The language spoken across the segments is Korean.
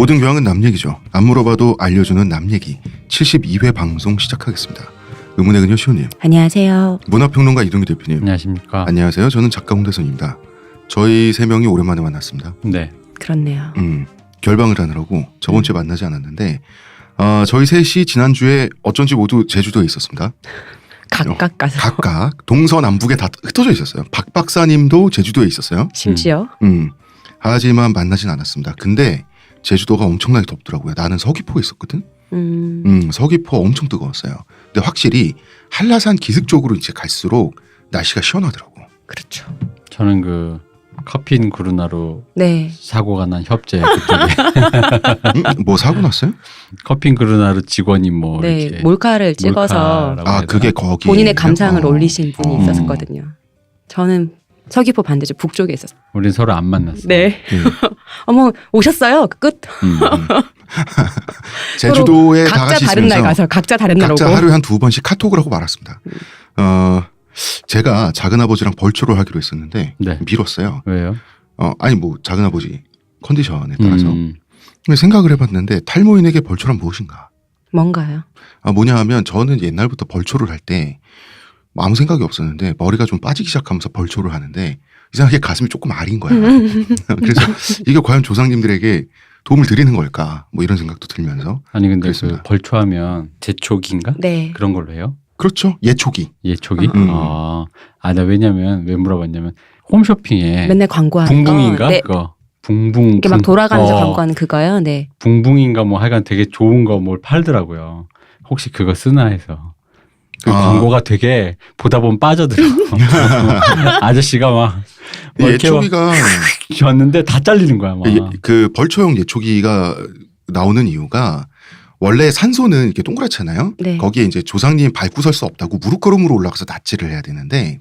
모든 교양은 남 얘기죠. 안 물어봐도 알려주는 남 얘기 72회 방송 시작하겠습니다. 의문의 그녀 시호님. 안녕하세요. 문화평론가 이동규 대표님. 안녕하십니까. 안녕하세요. 저는 작가 홍대선입니다. 저희 세 명이 오랜만에 만났습니다. 네. 그렇네요. 결방을 하느라고 저번 주에 만나지 않았는데 저희 셋이 지난주에 어쩐지 모두 제주도에 있었습니다. 각각 가서. 각각 동서남북에 다 흩어져 있었어요. 박 박사님도 제주도에 있었어요. 심지어. 하지만 만나진 않았습니다. 근데 제주도가 엄청나게 덥더라고요. 나는 서귀포에 있었거든. 서귀포 엄청 뜨거웠어요. 근데 확실히 한라산 기슭 쪽으로 이제 갈수록 날씨가 시원하더라고. 그렇죠. 저는 그 커피인 그루나루 네. 사고가 난 협재 그쪽에 뭐 사고 났어요? 커피인 그루나루 직원이 뭐 네. 이렇게 몰카를 찍어서 몰카라고 해야 되나? 그게 거기 본인의 감상을 올리신 분이 있었거든요. 저는 서귀포 반대쪽 북쪽에 있었어요. 우린 서로 안 만났어. 네. 네. 어머 오셨어요? 끝. 제주도에 다 각자 같이 다른 날 있으면서 가서 각자 다른 날 각자 오고. 하루에 한 2번씩 카톡을 하고 말았습니다. 제가 작은아버지랑 벌초를 하기로 했었는데 네. 미뤘어요. 왜요? 아니 뭐 작은아버지 컨디션에 따라서 근데 생각을 해봤는데 탈모인에게 벌초란 무엇인가? 뭔가요? 뭐냐 하면 저는 옛날부터 벌초를 할 때 아무 생각이 없었는데 머리가 좀 빠지기 시작하면서 벌초를 하는데 이상하게 가슴이 조금 아린 거야. 그래서 이게 과연 조상님들에게 도움을 드리는 걸까? 뭐 이런 생각도 들면서 아니 근데 그렇습니다. 그 벌초하면 제촉인가? 네. 그런 걸로 해요? 그렇죠. 예초기. 예촉이? 나 왜냐면 왜 물어봤냐면 네. 홈쇼핑에 맨날 광고하는 붕붕인가? 거. 네. 그거 붕붕 이렇게 막 돌아가면서 광고하는 그거요. 네. 붕붕인가 뭐 하여간 되게 좋은 거 뭘 팔더라고요. 혹시 그거 쓰나 해서. 그 광고가 되게 보다 보면 빠져들어. 아저씨가 막 이렇게 예초기가 줬는데 다 잘리는 거야. 막. 그 벌초용 예초기가 나오는 이유가 원래 산소는 이렇게 동그랗잖아요. 네. 거기에 이제 조상님 밟고 설 수 없다고 무릎걸음으로 올라가서 낫지를 해야 되는데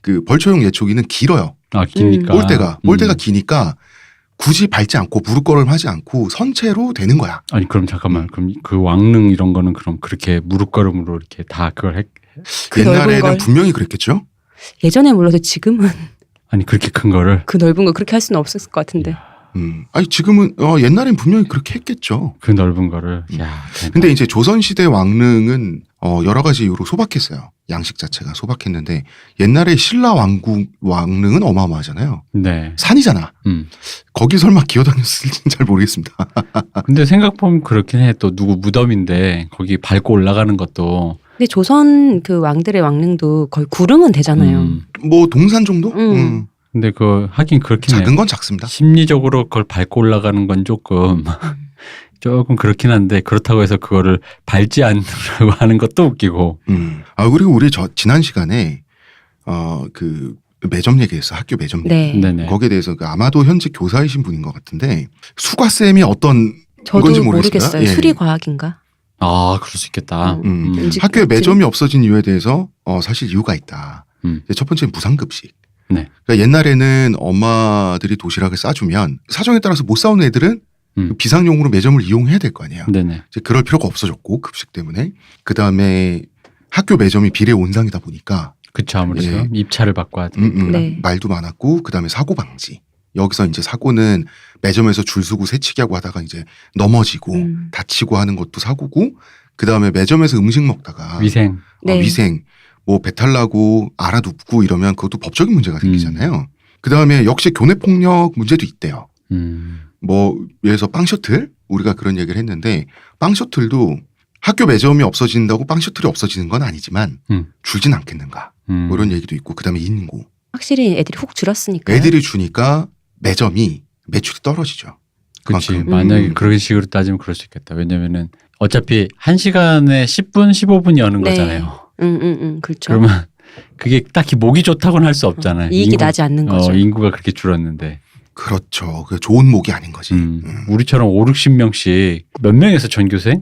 그 벌초용 예초기는 길어요. 기니까. 볼때가 기니까 굳이 밟지 않고 무릎걸음하지 않고 선체로 되는 거야. 아니 그럼 잠깐만. 그럼 그 왕릉 이런 거는 그럼 그렇게 무릎걸음으로 이렇게 다 그걸 했? 그 넓은 옛날에는 걸. 분명히 그랬겠죠. 예전에 몰라도 지금은 아니 그렇게 큰 거를. 그 넓은 거 그렇게 할 수는 없었을 것 같은데. 아니 지금은 옛날엔 분명히 그렇게 했겠죠. 그 넓은 거를. 야. 근데 이제 조선시대 왕릉은 여러 가지 이유로 소박했어요. 양식 자체가 소박했는데 옛날에 신라 왕릉은 어마어마하잖아요. 네. 산이잖아. 거기 설마 기어다녔을지는 잘 모르겠습니다. 근데 생각보면 그렇긴 해. 또 누구 무덤인데 거기 밟고 올라가는 것도. 근데 조선 그 왕들의 왕릉도 거의 구름은 되잖아요. 뭐 동산 정도? 근데 그 하긴 그렇긴 해. 작은 건 작습니다. 심리적으로 그걸 밟고 올라가는 건 조금 그렇긴 한데 그렇다고 해서 그거를 밟지 않으려고 하는 것도 웃기고. 그리고 우리 지난 시간에 그 매점 얘기했어. 학교 매점 얘기. 네. 네네. 거기에 대해서 아마도 현직 교사이신 분인 것 같은데 수과쌤이 어떤 저도 건지 모르겠어요. 예. 수리과학인가? 그럴 수 있겠다. 학교에 매점이 없어진 이유에 대해서 사실 이유가 있다. 첫 번째는 무상급식. 네. 그러니까 옛날에는 엄마들이 도시락을 싸주면 사정에 따라서 못 싸우는 애들은 비상용으로 매점을 이용해야 될 거 아니에요. 네네. 이제 그럴 필요가 없어졌고 급식 때문에. 그다음에 학교 매점이 비례 온상이다 보니까 그쵸. 아무래도 예. 입찰을 받고 하죠. 네. 말도 많았고 그다음에 사고 방지. 여기서 이제 사고는 매점에서 줄 서고 새치기 하고 하다가 이제 넘어지고 다치고 하는 것도 사고고 그다음에 매점에서 음식 먹다가 위생. 네. 위생 뭐 배탈 나고 알아 눕고 이러면 그것도 법적인 문제가 생기잖아요. 그다음에 역시 교내 폭력 문제도 있대요. 뭐 예를 들어서 빵 셔틀 우리가 그런 얘기를 했는데 빵 셔틀도 학교 매점이 없어진다고 빵 셔틀이 없어지는 건 아니지만 줄진 않겠는가 뭐 이런 얘기도 있고 그다음에 인구 확실히 애들이 훅 줄었으니까. 애들이 주니까 매점이 매출이 떨어지죠. 그치. 그만큼. 만약에 그런 식으로 따지면 그럴 수 있겠다. 왜냐면은 어차피 1시간에 10분, 15분 여는 네. 거잖아요. 그렇죠. 그러면 그게 딱히 목이 좋다고는 할 수 없잖아요. 이익이 나지 않는 거죠. 인구가 그렇게 줄었는데. 그렇죠. 그 좋은 목이 아닌 거지. 우리처럼 5, 60명씩 몇 명에서 전교생?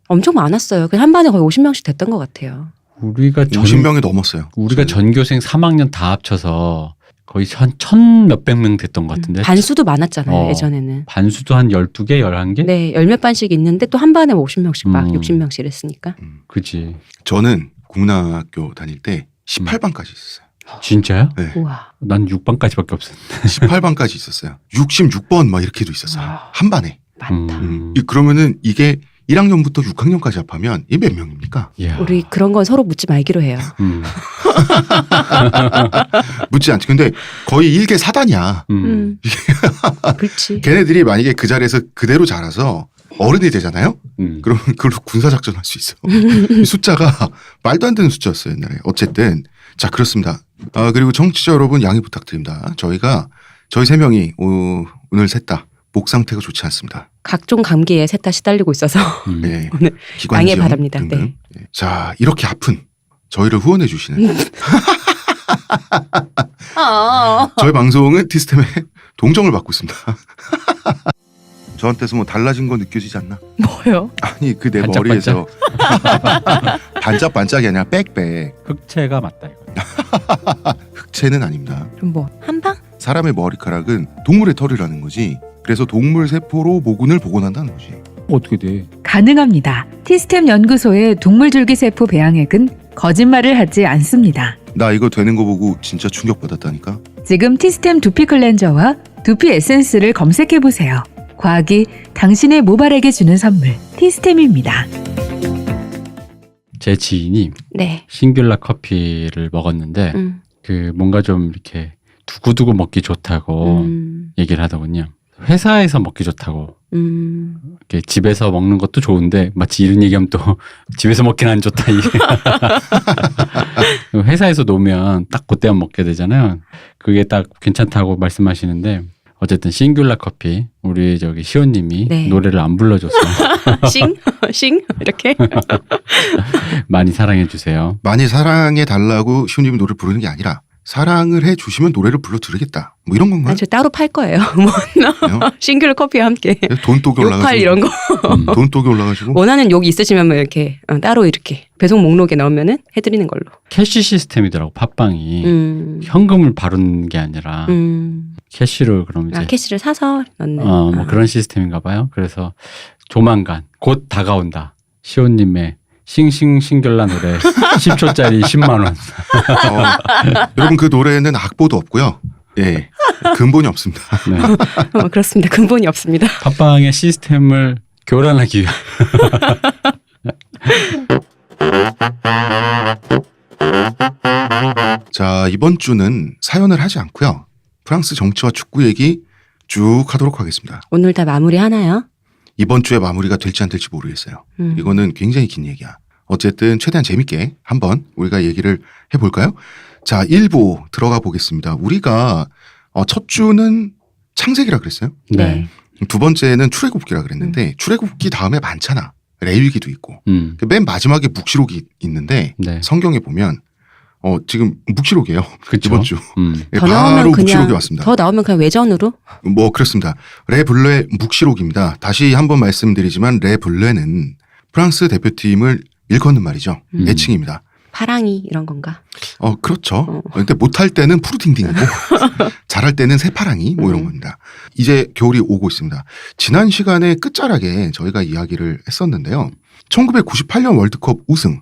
엄청 많았어요. 한 반에 거의 50명씩 됐던 것 같아요. 우리가 50명이 넘었어요. 우리가 전교생 3학년 다 합쳐서 거의 한 1,000몇백 명 됐던 것 같은데. 반수도 많았잖아요. 예전에는. 반수도 한 12개, 11개? 네. 10몇 반씩 있는데 또 한 반에 50명씩 막 60명씩 했으니까. 그치. 저는 국민학교 다닐 때 18반까지 있었어요. 진짜요? 네. 난 6반까지밖에 없었는데. 18반까지 있었어요. 66번 막 이렇게도 있었어요. 한 반에. 많다. 그러면은 이게 1학년부터 6학년까지 합하면 이 몇 명입니까? 이야. 우리 그런 건 서로 묻지 말기로 해요. 묻지 않지. 근데 거의 일개 사단이야. 그렇지. 걔네들이 만약에 그 자리에서 그대로 자라서 어른이 되잖아요? 그러면 그걸로 군사작전 할 수 있어. 이 숫자가 말도 안 되는 숫자였어요, 옛날에. 어쨌든. 자, 그렇습니다. 그리고 청취자 여러분 양해 부탁드립니다. 저희 3명이 오늘 셋 다 목 상태가 좋지 않습니다. 각종 감기에 셋 다 시달리고 있어서 네. 오늘 양해 바랍니다. 등등. 네. 자, 이렇게 아픈 저희를 후원해 주시는 저희 방송은 티스템의 동정을 받고 있습니다. 저한테서 뭐 달라진 거 느껴지지 않나? 뭐요? 아니 그 내 반짝반짝? 머리에서 반짝반짝이 아니라 빽빽. 흑채가 맞다 이거. 흑채는 아닙니다. 그럼 뭐 한방? 사람의 머리카락은 동물의 털이라는 거지. 그래서 동물 세포로 모근을 복원한다는 거지. 어떻게 돼? 가능합니다. 티스템 연구소의 동물줄기세포 배양액은 거짓말을 하지 않습니다. 나 이거 되는 거 보고 진짜 충격받았다니까. 지금 티스템 두피 클렌저와 두피 에센스를 검색해보세요. 과학이 당신의 모발에게 주는 선물, 티스템입니다. 제 지인이 네. 싱귤라 커피를 먹었는데 그 뭔가 좀 이렇게 두고두고 먹기 좋다고 얘기를 하더군요. 회사에서 먹기 좋다고. 이렇게 집에서 먹는 것도 좋은데 마치 이런 얘기하면 또 집에서 먹긴 안 좋다. 회사에서 놓으면 딱 그때만 먹게 되잖아요. 그게 딱 괜찮다고 말씀하시는데 어쨌든 싱귤라 커피 우리 저기 시호님이 네. 노래를 안 불러줘서 싱 이렇게 많이 사랑해 주세요. 많이 사랑해 달라고 시우님이 노래 부르는 게 아니라 사랑을 해 주시면 노래를 불러 드리겠다. 뭐 이런 건가요? 아니 저 따로 팔 거예요. 뭐 싱글 커피와 함께 돈독이 올라가지고. 욕팔 이런 거 돈독이 올라가지고. 원하는 욕 있으시면 뭐 이렇게 따로 이렇게 배송 목록에 넣으면은 해드리는 걸로. 캐시 시스템이더라고 팟빵이. 현금을 바르는 게 아니라 캐시를 그럼 이제 캐시를 사서 넣는. 뭐 그런 시스템인가 봐요. 그래서 조만간 곧 다가온다. 시호님의 싱싱싱결라 노래 10초짜리 10만 원. 여러분 그 노래는 악보도 없고요. 예, 근본이 없습니다. 네. 그렇습니다. 근본이 없습니다. 팟빵의 시스템을 교란하기 위한. 자, 이번 주는 사연을 하지 않고요. 프랑스 정치와 축구 얘기 쭉 하도록 하겠습니다. 오늘 다 마무리 하나요? 이번 주에 마무리가 될지 안 될지 모르겠어요. 이거는 굉장히 긴 얘기야. 어쨌든 최대한 재밌게 한번 우리가 얘기를 해볼까요? 자, 1부 들어가 보겠습니다. 우리가 첫 주는 창세기라 그랬어요. 네. 두 번째는 출애굽기라 그랬는데 출애굽기 다음에 많잖아. 레위기도 있고. 맨 마지막에 묵시록이 있는데 네. 성경에 보면 지금 묵시록이에요. 그쵸? 이번 주. 예, 더 바로 나오면 묵시록이 그냥 왔습니다. 더 나오면 그냥 외전으로. 뭐 그렇습니다. 레 블레 묵시록입니다. 다시 한번 말씀드리지만 레 블레는 프랑스 대표팀을 일컫는 말이죠. 애칭입니다. 파랑이 이런 건가? 그렇죠. 근데 못할 때는 푸르딩딩이고 잘할 때는 새파랑이 뭐 이런 겁니다. 이제 겨울이 오고 있습니다. 지난 시간에 끝자락에 저희가 이야기를 했었는데요. 1998년 월드컵 우승.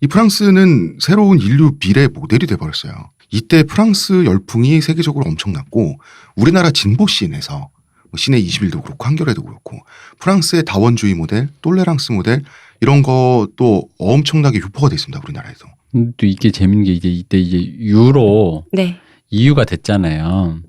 이 프랑스는 새로운 인류 미래 모델이 돼버렸어요. 이때 프랑스 열풍이 세계적으로 엄청났고 우리나라 진보 씬에서 신의 21도 그렇고 한겨레도 그렇고 프랑스의 다원주의 모델, 똘레랑스 모델 이런 것도 엄청나게 유포가 됐습니다. 우리나라에서. 또 이게 재밌는 게 이때 유로 네. EU가 됐잖아요.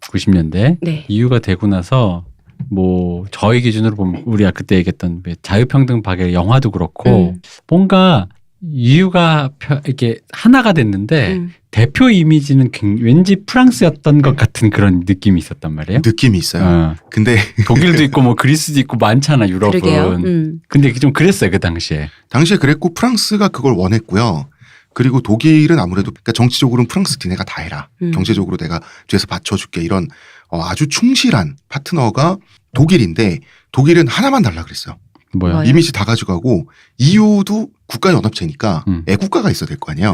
90년대. 네. EU가 되고 나서 뭐 저희 기준으로 보면 우리가 그때 얘기했던 자유평등 박애 영화도 그렇고 뭔가 EU가 이렇게 하나가 됐는데 대표 이미지는 왠지 프랑스였던 것 같은 그런 느낌이 있었단 말이에요. 느낌이 있어요. 근데 독일도 있고 뭐 그리스도 있고 많잖아 유럽은. 그러게요. 근데 좀 그랬어요 그 당시에. 당시에 그랬고 프랑스가 그걸 원했고요. 그리고 독일은 아무래도 그러니까 정치적으로는 프랑스 니네가 다 해라. 경제적으로 내가 뒤에서 받쳐줄게 이런 아주 충실한 파트너가 독일인데 독일은 하나만 달라 그랬어요. 뭐야? 이미지 다 가져가고 EU도 국가연합체니까 애국가가 있어야 될 거 아니에요.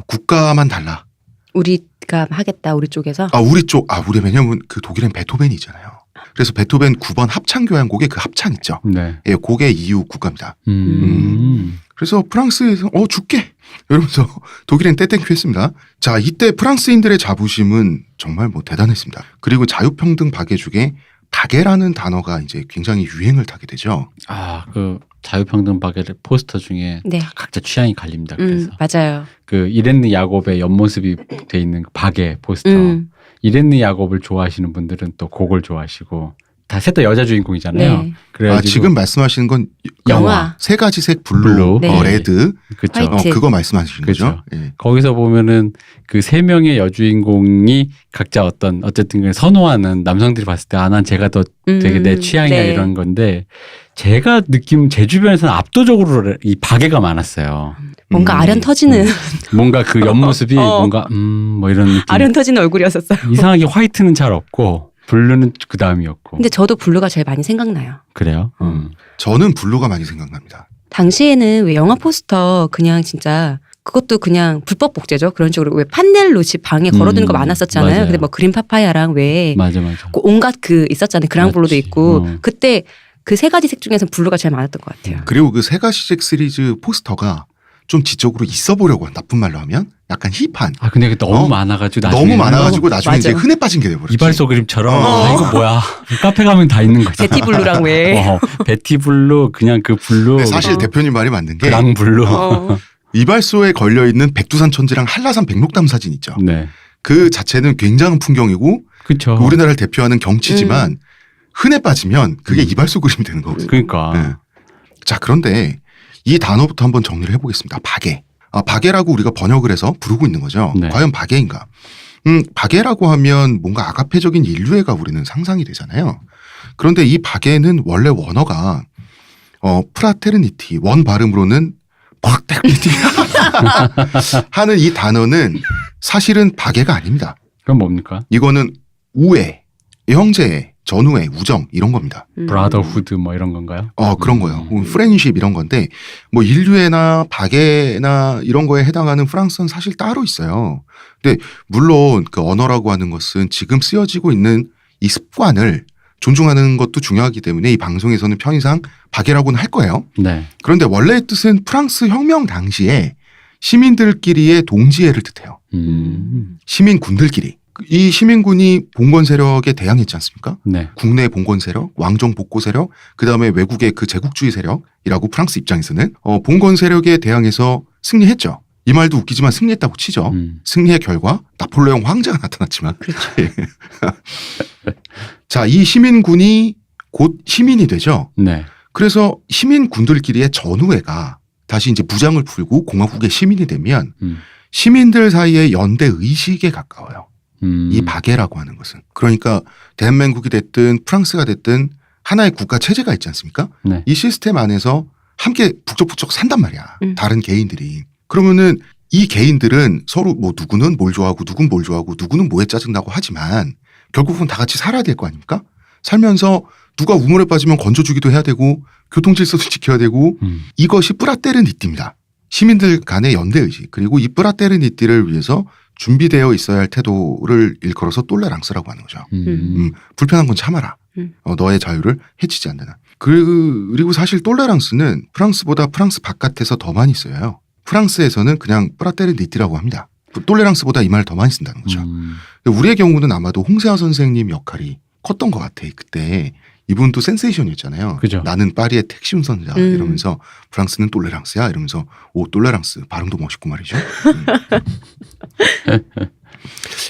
국가만 달라. 우리가 하겠다 우리 쪽에서. 우리 쪽 우리 왜냐면 그 독일엔 베토벤이 있잖아요. 그래서 베토벤 9번 합창교향곡의 그 합창 있죠. 네. 예, 그게 EU 국가입니다. 그래서 프랑스에서 줄게 이러면서 독일엔 떼땡큐 했습니다. 자, 이때 프랑스인들의 자부심은 정말 뭐 대단했습니다. 그리고 자유평등 박애죽에 박애라는 단어가 이제 굉장히 유행을 타게 되죠. 그 자유평등 박애 포스터 중에 네. 각자 취향이 갈립니다. 그래서 맞아요. 그 이렌느 야곱의 옆모습이 돼 있는 박애 포스터. 이렌느 야곱을 좋아하시는 분들은 또 그걸 좋아하시고 다 셋 다 여자 주인공이잖아요. 네. 그래가지고 지금 말씀하시는 건 영화. 세 가지 색 블루, 블루. 네. 레드, 그렇죠. 화이트. 그거 말씀하시는 거죠. 그렇죠. 예. 거기서 보면은 그 세 명의 여주인공이 각자 어쨌든 간에 선호하는 남성들이 봤을 때 난 제가 더 되게 내 취향이야 네. 이런 건데 제가 느낌 제 주변에서는 압도적으로 이 박애가 많았어요. 뭔가 아련 터지는 뭔가 그 옆모습이 뭔가 뭐 이런 느낌. 아련 터지는 얼굴이었었어요. 이상하게 화이트는 잘 없고 블루는 그 다음이었고. 근데 저도 블루가 제일 많이 생각나요. 그래요? 저는 블루가 많이 생각납니다. 당시에는 왜 영화 포스터 그냥 진짜 그것도 그냥 불법 복제죠. 그런 식으로 왜 판넬로 집 방에 걸어두는 거 많았었잖아요. 맞아요. 근데 뭐 그린 파파야랑 왜 맞아. 그 온갖 그 있었잖아요. 그랑블루도 맞지. 있고 그때 그 세 가지 색 중에서 블루가 제일 많았던 것 같아요. 그리고 그 세 가지색 시리즈 포스터가 좀 지적으로 있어 보려고 나쁜 말로 하면 약간 힙한. 근데 그게 너무 많아가지고 나중에 너무 많아가지고 나중에 맞아. 이제 흔해 빠진 게 돼버렸지. 이발소 그림처럼 어. 이거 뭐야 카페 가면 다 있는 거잖아. 베티 블루랑 왜 베티 블루 그냥 그 블루 근데 사실 대표님 말이 맞는 게 그랑 블루. 이발소에 걸려 있는 백두산 천지랑 한라산 백록담 사진 있죠. 네, 그 자체는 굉장한 풍경이고 그렇죠. 그 우리나라를 대표하는 경치지만 흔해 빠지면 그게 이발소 그림이 되는 거거든요. 그러니까 네. 자, 그런데 이 단어부터 한번 정리를 해보겠습니다. 박애. 박애라고 우리가 번역을 해서 부르고 있는 거죠. 네. 과연 박애인가? 박애라고 하면 뭔가 아가페적인 인류애가 우리는 상상이 되잖아요. 그런데 이 박애는 원래 원어가 프라테르니티, 원 발음으로는 프라테르니티 하는 이 단어는 사실은 박애가 아닙니다. 그럼 뭡니까? 이거는 우애, 형제, 전우애, 우정 이런 겁니다. 브라더후드 뭐 이런 건가요? 그런 거요. 프렌십 이런 건데 뭐 인류애나 박애나 이런 거에 해당하는 프랑스어는 사실 따로 있어요. 근데 물론 그 언어라고 하는 것은 지금 쓰여지고 있는 이 습관을 존중하는 것도 중요하기 때문에 이 방송에서는 편의상 박애라고는 할 거예요. 네. 그런데 원래의 뜻은 프랑스 혁명 당시에 시민들끼리의 동지애를 뜻해요. 시민군들끼리. 이 시민군이 봉건 세력에 대항했지 않습니까? 네. 국내 봉건 세력, 왕정 복고 세력, 그다음에 외국의 그 제국주의 세력이라고 프랑스 입장에서는 봉건 세력에 대항해서 승리했죠. 이 말도 웃기지만 승리했다고 치죠. 승리의 결과 나폴레옹 황제가 나타났지만. 그렇죠. 자, 이 시민군이 곧 시민이 되죠. 네. 그래서 시민군들끼리의 전우회가 다시 이제 무장을 풀고 공화국의 시민이 되면 시민들 사이의 연대 의식에 가까워요. 이 박애라고 하는 것은. 그러니까 대한민국이 됐든 프랑스가 됐든 하나의 국가 체제가 있지 않습니까? 네. 이 시스템 안에서 함께 북적북적 산단 말이야. 다른 개인들이. 그러면은 이 개인들은 서로 뭐 누구는 뭘 좋아하고 누군 뭘 좋아하고 누구는 뭐에 짜증나고 하지만 결국은 다 같이 살아야 될 거 아닙니까? 살면서 누가 우물에 빠지면 건져주기도 해야 되고 교통질서도 지켜야 되고 이것이 뿌라테르니띠입니다. 시민들 간의 연대의식 그리고 이 뿌라테르니띠를 위해서 준비되어 있어야 할 태도를 일컬어서 똘레랑스라고 하는 거죠. 불편한 건 참아라. 너의 자유를 해치지 않는 한. 그리고 사실 똘레랑스는 프랑스보다 프랑스 바깥에서 더 많이 써요. 프랑스에서는 그냥 뿌라테르니띠라고 합니다. 똘레랑스보다 이 말을 더 많이 쓴다는 거죠. 우리의 경우는 아마도 홍세화 선생님 역할이 컸던 것 같아. 그때 이분도 센세이션이었잖아요. 그죠. 나는 파리의 택시 운전자 이러면서 프랑스는 똘레랑스야 이러면서 오 똘레랑스 발음도 멋있고 말이죠.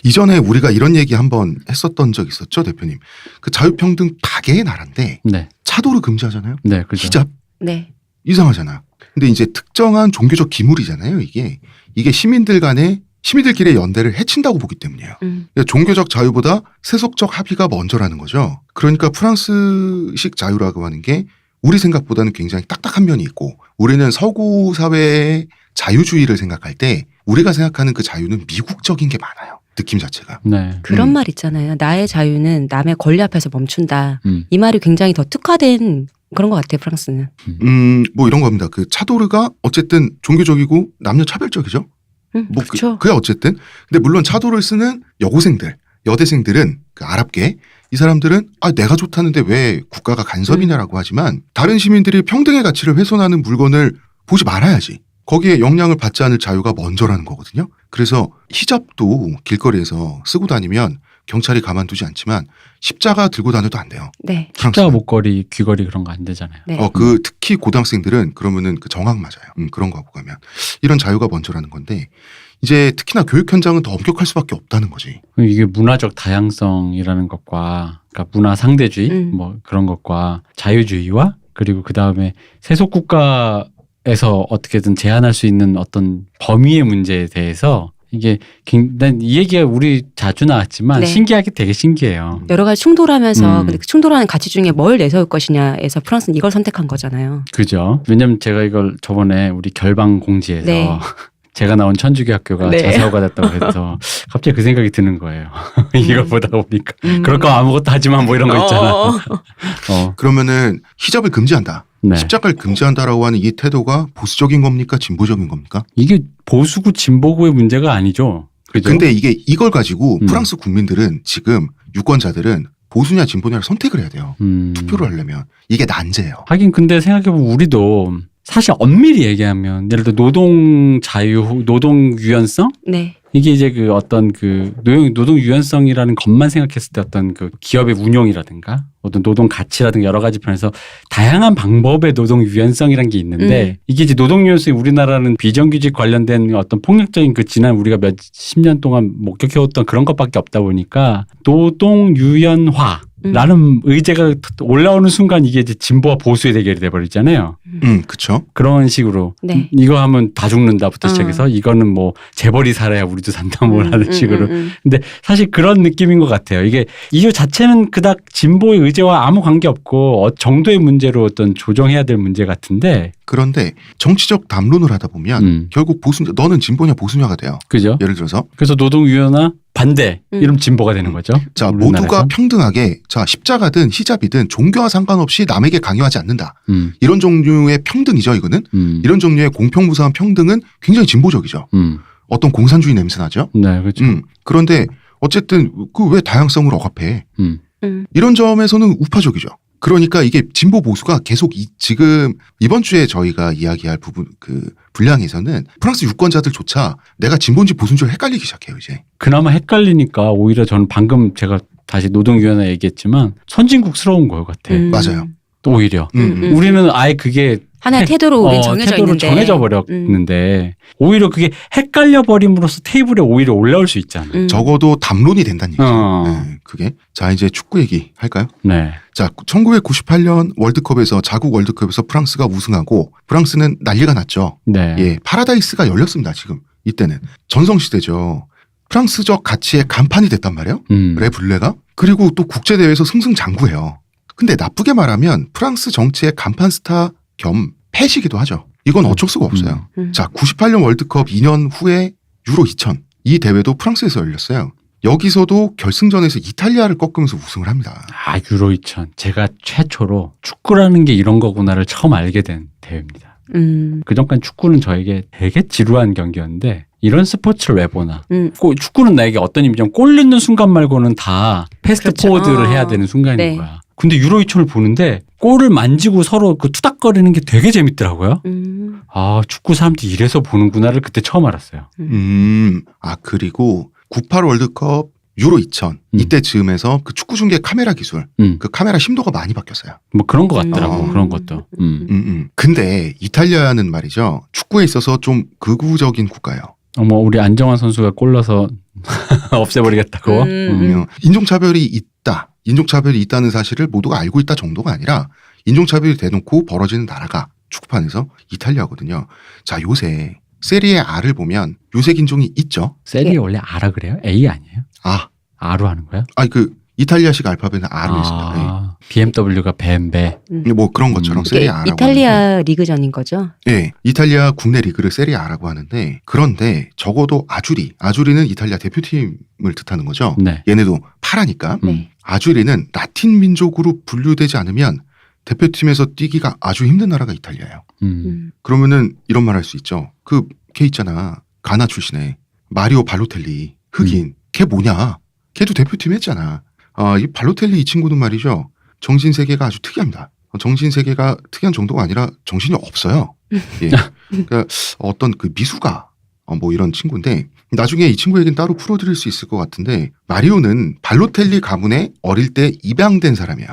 이전에 우리가 이런 얘기 한번 했었던 적 있었죠, 대표님. 그 자유평등 박애의 나라인데 네. 차도를 금지하잖아요. 네. 그죠. 히잡 네. 이상하잖아요. 근데 이제 특정한 종교적 기물이잖아요. 이게 시민들끼리의 연대를 해친다고 보기 때문이에요. 그러니까 종교적 자유보다 세속적 합의가 먼저라는 거죠. 그러니까 프랑스식 자유라고 하는 게 우리 생각보다는 굉장히 딱딱한 면이 있고 우리는 서구 사회의 자유주의를 생각할 때 우리가 생각하는 그 자유는 미국적인 게 많아요. 느낌 자체가. 네. 그런 말 있잖아요. 나의 자유는 남의 권리 앞에서 멈춘다. 이 말이 굉장히 더 특화된 그런 것 같아요. 프랑스는. 뭐 이런 겁니다. 그 차도르가 어쨌든 종교적이고 남녀 차별적이죠. 뭐 그렇죠. 그게 어쨌든. 근데 물론 차도를 쓰는 여대생들은 그 아랍계 이 사람들은 내가 좋다는데 왜 국가가 간섭이냐라고 하지만 다른 시민들이 평등의 가치를 훼손하는 물건을 보지 말아야지. 거기에 영향을 받지 않을 자유가 먼저라는 거거든요. 그래서 히잡도 길거리에서 쓰고 다니면 경찰이 가만두지 않지만 십자가 들고 다녀도 안 돼요. 네. 십자가 프랑스는. 목걸이, 귀걸이 그런 거 안 되잖아요. 네. 특히 고등학생들은 그러면은 그 정학 맞아요. 그런 거 하고 가면 이런 자유가 먼저라는 건데 이제 특히나 교육 현장은 더 엄격할 수밖에 없다는 거지. 이게 문화적 다양성이라는 것과 그러니까 문화 상대주의 뭐 그런 것과 자유주의와 그리고 그 다음에 세속 국가에서 어떻게든 제한할 수 있는 어떤 범위의 문제에 대해서 이게 난 이 얘기가 우리 자주 나왔지만 네. 신기하게 되게 신기해요. 여러 가지 충돌하면서 근데 그 충돌하는 가치 중에 뭘 내세울 것이냐에서 프랑스는 이걸 선택한 거잖아요. 그죠? 왜냐면 제가 이걸 저번에 우리 결방 공지에서 네. 제가 나온 천주교 학교가 네. 자사고가 됐다고 해서 갑자기 그 생각이 드는 거예요. 이걸 보다 보니까 그럴 거 아무것도 하지만 뭐 이런 거 있잖아. 그러면은 히잡을 금지한다. 네. 십자가를 금지한다라고 하는 이 태도가 보수적인 겁니까? 진보적인 겁니까? 이게 보수구 진보구의 문제가 아니죠. 그죠? 근데 이걸 가지고 음. 프랑스 국민들은 지금 유권자들은 보수냐 진보냐를 선택을 해야 돼요. 투표를 하려면 이게 난제예요. 하긴 근데 생각해보면 우리도 사실 엄밀히 얘기하면 예를 들어 노동 자유, 노동 유연성 네. 이게 이제 그 어떤 그 노동 유연성이라는 것만 생각했을 때 어떤 그 기업의 운용이라든가 어떤 노동 가치라든가 여러 가지 편에서 다양한 방법의 노동 유연성이라는 게 있는데 이게 이제 노동 유연성이 우리나라는 비정규직 관련된 어떤 폭력적인 그 지난 우리가 몇십 년 동안 목격해왔던 그런 것밖에 없다 보니까 노동 유연화 라는 의제가 올라오는 순간 이게 이제 진보와 보수의 대결이 돼버리잖아요. 그쵸. 그런 식으로 네. 이거 하면 다 죽는다부터 시작해서 이거는 뭐 재벌이 살아야 우리도 산다 뭘 하는 식으로. 근데 사실 그런 느낌인 것 같아요. 이게 이유 자체는 그닥 진보의 의제와 아무 관계 없고 정도의 문제로 어떤 조정해야 될 문제 같은데. 그런데 정치적 담론을 하다 보면 결국 너는 진보냐 보수냐가 돼요. 그죠? 예를 들어서 그래서 노동 유연화 반대 이러면 진보가 되는 거죠. 자 우리나라에서. 모두가 평등하게 자 십자가든 히잡이든 종교와 상관없이 남에게 강요하지 않는다. 이런 종류의 평등이죠. 이거는 이런 종류의 공평무사한 평등은 굉장히 진보적이죠. 어떤 공산주의 냄새나죠. 네, 그렇죠. 그런데 어쨌든 그 왜 다양성을 억압해? 이런 점에서는 우파적이죠. 그러니까 이게 진보 보수가 계속 지금 이번 주에 저희가 이야기할 부분 그 분량에서는 프랑스 유권자들조차 내가 진보인지 보수인지 헷갈리기 시작해요 이제. 그나마 헷갈리니까 오히려 저는 방금 제가 다시 노동위원회 얘기했지만 선진국스러운 거 같아. 맞아요. 또 오히려 우리는 아예 그게 하나의 태도로 우린 정해져 태도로 있는데. 정해져 버렸는데 오히려 그게 헷갈려 버림으로써 테이블에 오히려 올라올 수 있잖아. 적어도 담론이 된다는 얘기죠. 네, 그게 자 이제 축구 얘기 할까요? 네. 자 1998년 월드컵에서 자국 월드컵에서 프랑스가 우승하고 프랑스는 난리가 났죠. 네. 예, 파라다이스가 열렸습니다. 지금 이때는 전성시대죠. 프랑스적 가치의 간판이 됐단 말이에요. 레블레가. 그리고 또 국제대회에서 승승장구해요. 근데 나쁘게 말하면 프랑스 정치의 간판 스타 겸 패시기도 하죠. 이건 어쩔 수가 없어요. 자, 98년 월드컵 2년 후에 유로 2000. 이 대회도 프랑스에서 열렸어요. 여기서도 결승전에서 이탈리아를 꺾으면서 우승을 합니다. 아, 유로 2000. 제가 최초로 축구라는 게 이런 거구나를 처음 알게 된 대회입니다. 그전까지 축구는 저에게 되게 지루한 경기였는데 이런 스포츠를 왜 보나. 축구는 나에게 어떤 의미냐면 골 넣는 순간 말고는 다 패스트 그렇죠. 포워드를 해야 되는 순간인 네. 거야. 근데 유로 2000을 보는데 골을 만지고 서로 그 투닥거리는 게 되게 재밌더라고요. 아, 축구 사람들이 이래서 보는구나를 그때 처음 알았어요. 아, 그리고 98 월드컵 유로 2000. 이때 즈음에서 그 축구 중계 카메라 기술, 그 카메라 심도가 많이 바뀌었어요. 뭐 그런 것 같더라고. 그런 것도. 근데 이탈리아는 말이죠. 축구에 있어서 좀 극우적인 국가예요. 어머, 우리 안정환 선수가 골 넣어서 없애버리겠다고. 인종차별이 있다. 인종차별이 있다는 사실을 모두가 알고 있다 정도가 아니라 인종차별이 대놓고 벌어지는 나라가 축구판에서 이탈리아거든요. 자, 요새 세리에 R을 보면 요색 인종이 있죠. 세리 원래 R라 그래요? A 아니에요? R로 하는 거야? 아니 그 이탈리아식 알파벳은 R로 했습니다. BMW가 뱀배. 뭐 그런 것처럼 세리에 R라고 이탈리아 하는데. 리그전인 거죠? 네, 이탈리아 국내 리그를 세리에 R라고 하는데 그런데 적어도 아주리는 이탈리아 대표팀을 뜻하는 거죠. 네. 얘네도 파라니까. 네. 아주리는 라틴 민족으로 분류되지 않으면 대표팀에서 뛰기가 아주 힘든 나라가 이탈리아예요. 그러면은 이런 말 할 수 있죠. 그 걔 있잖아. 가나 출신의 마리오 발로텔리 흑인. 걔 뭐냐? 걔도 대표팀 했잖아. 이 발로텔리 이 친구는 말이죠. 정신세계가 아주 특이합니다. 정신세계가 특이한 정도가 아니라 정신이 없어요. 예. 그러니까 어떤 그 미수가 뭐 이런 친구인데 나중에 이 친구 얘기는 따로 풀어드릴 수 있을 것 같은데 마리오는 발로텔리 가문에 어릴 때 입양된 사람이에요.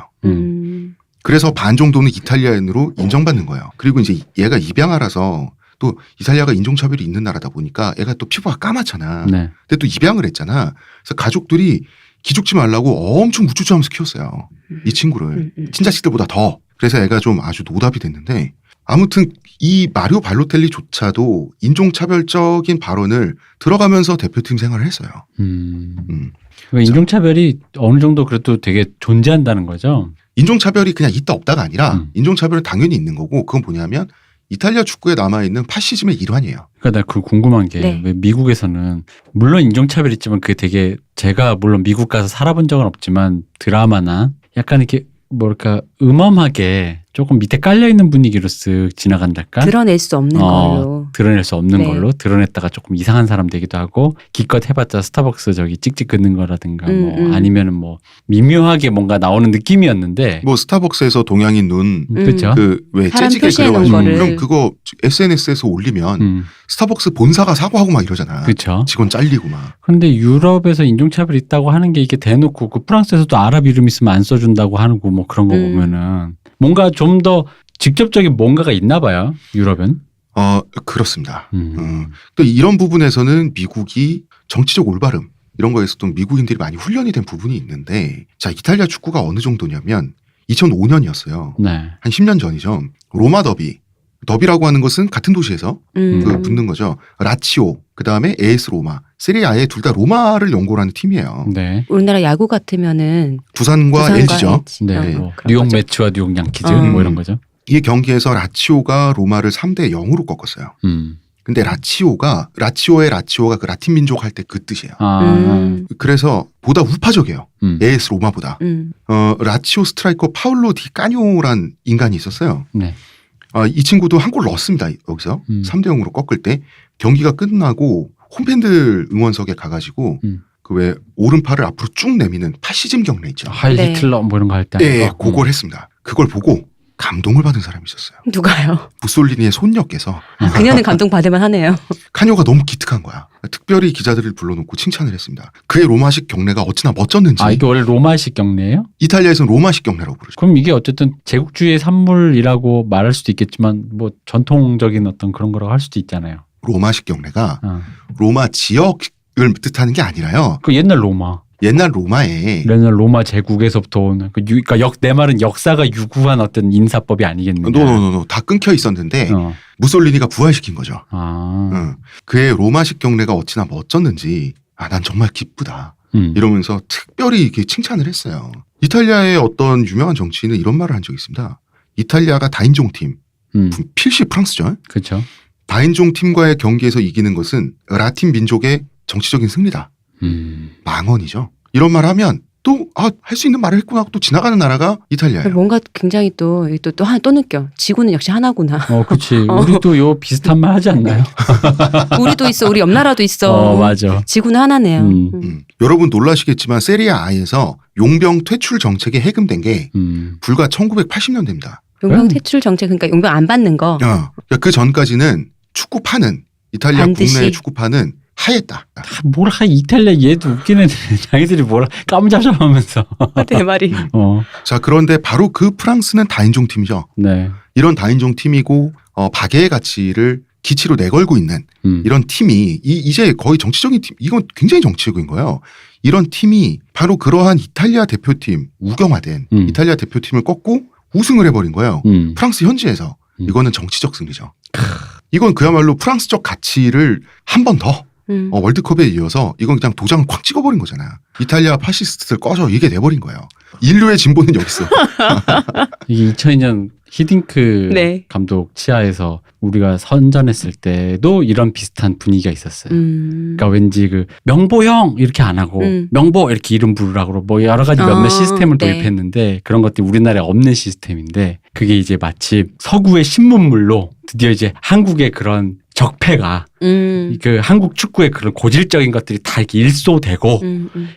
그래서 반 정도는 이탈리아인으로 인정받는 거예요. 그리고 이제 얘가 입양아라서 또 이탈리아가 인종차별이 있는 나라다 보니까 애가 또 피부가 까맣잖아. 네. 근데 또 입양을 했잖아. 그래서 가족들이 기죽지 말라고 엄청 우쭈쭈하면서 키웠어요. 이 친구를. 친자식들보다 더. 그래서 애가 좀 아주 노답이 됐는데 아무튼 이 마리오 발로텔리조차도 인종차별적인 발언을 들어가면서 대표팀 생활을 했어요. 그러니까 인종차별이 어느 정도 그래도 되게 존재한다는 거죠. 인종차별이 그냥 있다 없다가 아니라 인종차별은 당연히 있는 거고 그건 뭐냐면 이탈리아 축구에 남아있는 파시즘의 일환이에요. 그러니까 나 그 궁금한 게 네. 왜 미국에서는 물론 인종차별 있지만 그게 되게 제가 물론 미국 가서 살아본 적은 없지만 드라마나 약간 이렇게 뭐랄까 음험하게 조금 밑에 깔려있는 분위기로 쓱 지나간달까? 드러낼 수 없는 걸로. 드러낼 수 없는 네. 걸로 드러냈다가 조금 이상한 사람 되기도 하고 기껏 해봤자 스타벅스 저기 찍찍 긋는 거라든가 뭐 아니면은 뭐 미묘하게 뭔가 나오는 느낌이었는데 뭐 스타벅스에서 동양인 눈 그렇죠? 그 왜 사람 재지게 표시해놓은 그려가지고 거를. 그럼 그거 SNS에서 올리면 스타벅스 본사가 사과하고 막 이러잖아. 그렇죠. 직원 잘리고 막. 근데 유럽에서 인종차별 있다고 하는 게 이게 대놓고 그 프랑스에서도 아랍 이름 있으면 안 써준다고 하고 뭐 그런 거 보면은 뭔가 좀 더 직접적인 뭔가가 있나 봐요. 유럽은. 그렇습니다. 또 이런 부분에서는 미국이 정치적 올바름 이런 거에서도 미국인들이 많이 훈련이 된 부분이 있는데 자 이탈리아 축구가 어느 정도냐면 2005년이었어요. 네. 한 10년 전이죠. 로마 더비. 더비라고 하는 것은 같은 도시에서 그 붙는 거죠. 라치오, 그 다음에 AS 로마, 세리아에 둘 다 로마를 연고로 하는 팀이에요. 네. 우리나라 야구 같으면은 부산과 LG죠. LG. 네. 네. 뭐 그런 뉴욕 거죠. 매츠와 뉴욕 양키즈 어. 뭐 이런 거죠. 이 경기에서 라치오가 로마를 3대 0으로 꺾었어요. 근데 라치오의 라치오가 그 라틴 민족 할 때 그 뜻이에요. 그래서 보다 우파적이에요. AS 로마보다. 라치오 스트라이커 파울로 디 까뇨란 인간이 있었어요. 네. 이 친구도 한 골 넣었습니다. 여기서 3대 0으로 꺾을 때 경기가 끝나고 홈팬들 응원석에 가가지고 그 왜 오른팔을 앞으로 쭉 내미는 파시즘 경례 있죠. 하일 네. 히틀러 뭐 이런 거 할 때. 네, 그걸 했습니다. 그걸 보고 감동을 받은 사람이 있었어요. 누가요? 무솔리니의 손녀께서 그녀는 감동 받을만 하네요. 카뇨가 너무 기특한 거야. 특별히 기자들을 불러놓고 칭찬을 했습니다. 그의 로마식 경례가 어찌나 멋졌는지. 아 이게 원래 로마식 경례예요? 이탈리아에서는 로마식 경례라고 부르죠. 그럼 이게 어쨌든 제국주의의 산물이라고 말할 수도 있겠지만 뭐 전통적인 어떤 그런 거라고 할 수도 있잖아요. 로마식 경례가 로마 지역을 뜻하는 게 아니라요. 그 옛날 로마. 옛날 로마에 옛날 로마 제국에서부터 온 그러니까 내 말은 역사가 유구한 어떤 인사법이 아니겠느냐. 노 다 끊겨 있었는데 무솔리니가 부활시킨 거죠. 그의 로마식 경례가 어찌나 멋졌는지 난 정말 기쁘다. 이러면서 특별히 이렇게 칭찬을 했어요. 이탈리아의 어떤 유명한 정치인은 이런 말을 한 적이 있습니다. 이탈리아가 다인종 팀, 필시 프랑스죠. 그렇죠. 다인종 팀과의 경기에서 이기는 것은 라틴 민족의 정치적인 승리다. 망언이죠. 이런 말 하면 또 할 수 있는 말을 했구나 하고 또 지나가는 나라가 이탈리아예요. 뭔가 굉장히 또 느껴. 지구는 역시 하나구나. 그렇지. 우리도 요 비슷한 말 하지 않나요? 우리도 있어. 우리 옆 나라도 있어. 맞아. 지구는 하나네요. 여러분 놀라시겠지만 세리아에서 용병 퇴출 정책이 해금된 게 불과 1980년대입니다. 용병 퇴출 정책 그러니까 용병 안 받는 거. 그 전까지는 축구파는 이탈리아 반드시. 국내 축구파는 하였다. 뭐라 이탈리아 얘도 웃긴 애들 자기들이 뭐라 까무잡잡하면서 대말이. 자 그런데 바로 그 프랑스는 다인종 팀이죠. 네. 이런 다인종 팀이고 박애의 가치를 기치로 내걸고 있는 이런 팀이 이제 거의 정치적인 팀 이건 굉장히 정치적인 거예요. 이런 팀이 바로 그러한 이탈리아 대표팀 우경화된 이탈리아 대표팀을 꺾고 우승을 해버린 거예요. 프랑스 현지에서 이거는 정치적 승리죠. 이건 그야말로 프랑스적 가치를 한 번 더 월드컵에 이어서 이건 그냥 도장을 콱 찍어버린 거잖아. 이탈리아 파시스트들 꺼져 이게 돼버린 거예요. 인류의 진보는 여기 있어. 이게 2002년 히딩크 네. 감독 치하에서 우리가 선전했을 때도 이런 비슷한 분위기가 있었어요. 그러니까 왠지 그 명보형 이렇게 안 하고 명보 이렇게 이름 부르라고 뭐 여러 가지 몇몇 시스템을 네. 도입했는데 그런 것들이 우리나라에 없는 시스템인데 그게 이제 마치 서구의 신문물로 드디어 이제 한국의 그런 적폐가 그 한국 축구의 그런 고질적인 것들이 다 이렇게 일소되고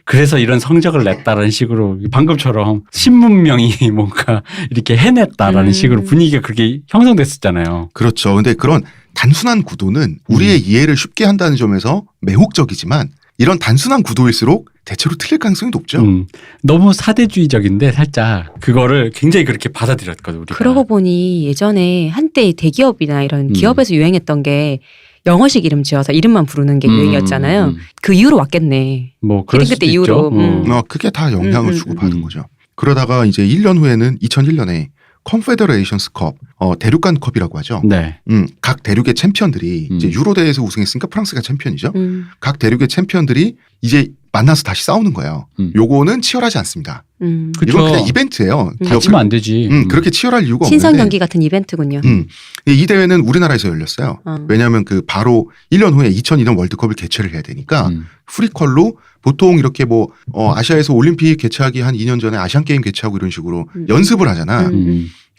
그래서 이런 성적을 냈다라는 식으로 방금처럼 신문명이 뭔가 이렇게 해냈다라는 식으로 분위기가 그렇게 형성됐었잖아요. 그렇죠. 근데 그런 단순한 구도는 우리의 이해를 쉽게 한다는 점에서 매혹적이지만 이런 단순한 구도일수록 대체로 틀릴 가능성이 높죠. 너무 사대주의적인데 살짝 그거를 굉장히 그렇게 받아들였거든 우리가. 그러고 보니 예전에 한때 대기업이나 이런 기업에서 유행했던 게 영어식 이름 지어서 이름만 부르는 게 유행이었잖아요. 그 이후로 왔겠네. 뭐 그럴 수도 그때 있죠. 이후로. 그게 다 영향을 주고 받은 거죠. 그러다가 이제 1년 후에는 2001년에 컨페더레이션스컵, 대륙간컵이라고 하죠. 네. 각 대륙의 챔피언들이 이제 유로 대회에서 우승했으니까 프랑스가 챔피언이죠. 각 대륙의 챔피언들이 이제 만나서 다시 싸우는 거예요. 요거는 치열하지 않습니다. 그쵸. 이건 그냥 이벤트예요. 다치면 안 되지. 그렇게 치열할 이유가 신선 없는데 경기 같은 이벤트군요. 이 대회는 우리나라에서 열렸어요. 왜냐하면 그 바로 1년 후에 2002년 월드컵을 개최를 해야 되니까 프리퀄로 보통 이렇게 뭐 아시아에서 올림픽 개최하기 한 2년 전에 아시안 게임 개최하고 이런 식으로 연습을 하잖아.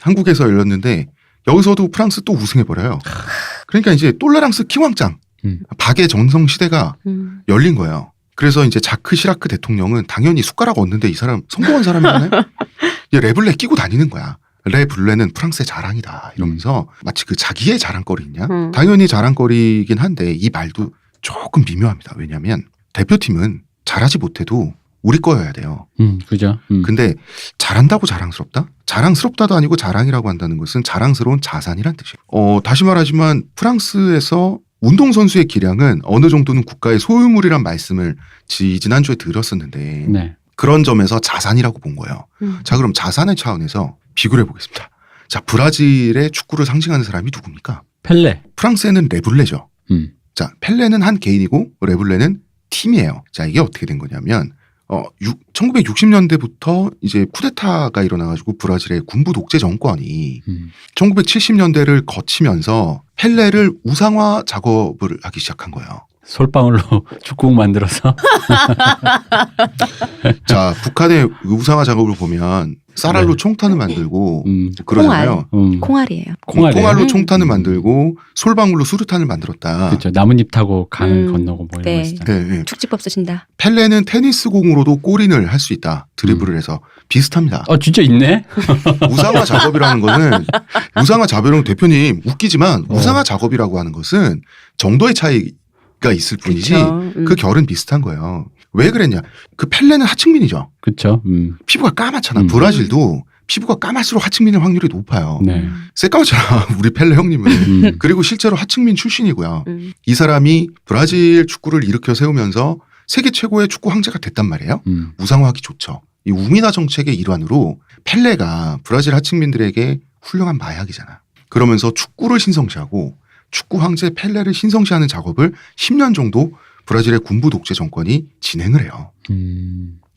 한국에서 열렸는데 여기서도 프랑스 또 우승해 버려요. 그러니까 이제 똘레랑스 킹왕짱 박의 전성 시대가 열린 거예요. 그래서 이제 자크 시라크 대통령은 당연히 숟가락 얻는데 이 사람 성공한 사람이잖아요. 레블레 끼고 다니는 거야. 레블레는 프랑스의 자랑이다 이러면서 마치 그 자기의 자랑거리 있냐? 당연히 자랑거리긴 한데 이 말도 조금 미묘합니다. 왜냐하면 대표팀은 잘하지 못해도 우리 거여야 돼요. 그죠. 근데 잘한다고 자랑스럽다? 자랑스럽다도 아니고 자랑이라고 한다는 것은 자랑스러운 자산이란 뜻이에요. 다시 말하지만 프랑스에서 운동선수의 기량은 어느 정도는 국가의 소유물이란 말씀을 지난주에 드렸었는데 네. 그런 점에서 자산이라고 본 거예요. 자, 그럼 자산의 차원에서 비교를 해보겠습니다. 자, 브라질의 축구를 상징하는 사람이 누굽니까? 펠레. 프랑스에는 레블레죠. 자, 펠레는 한 개인이고 레블레는 팀이에요. 자, 이게 어떻게 된 거냐면 1960년대부터 이제 쿠데타가 일어나가지고 브라질의 군부 독재 정권이 1970년대를 거치면서 펠레를 우상화 작업을 하기 시작한 거예요. 솔방울로 축구공 만들어서. 자, 북한의 우상화 작업을 보면 쌀알로 네. 총탄을 만들고 그러잖아요. 콩알이에요. 콩알로 총탄을 만들고 솔방울로 수류탄을 만들었다. 그렇죠. 나뭇잎 타고 강을 건너고 뭐 이런 네. 거 있었잖아요. 네, 네. 축지법 쓰신다. 펠레는 테니스 공으로도 골인을 할 수 있다. 드리블을 해서 비슷합니다. 진짜 있네. 우상화 작업이라는 거는 우상화 작업은 대표님 웃기지만 우상화 작업이라고 하는 것은 정도의 차이가 있을 뿐이지 그 결은 비슷한 거예요. 왜 그랬냐? 그 펠레는 하층민이죠. 그렇죠. 피부가 까맣잖아. 브라질도 피부가 까맣을수록 하층민일 확률이 높아요. 네. 새까맣잖아. 우리 펠레 형님은. 그리고 실제로 하층민 출신이고요. 이 사람이 브라질 축구를 일으켜 세우면서 세계 최고의 축구 황제가 됐단 말이에요. 우상화하기 좋죠. 이 우미나 정책의 일환으로 펠레가 브라질 하층민들에게 훌륭한 마약이잖아. 그러면서 축구를 신성시하고 축구 황제 펠레를 신성시하는 작업을 10년 정도 브라질의 군부 독재 정권이 진행을 해요.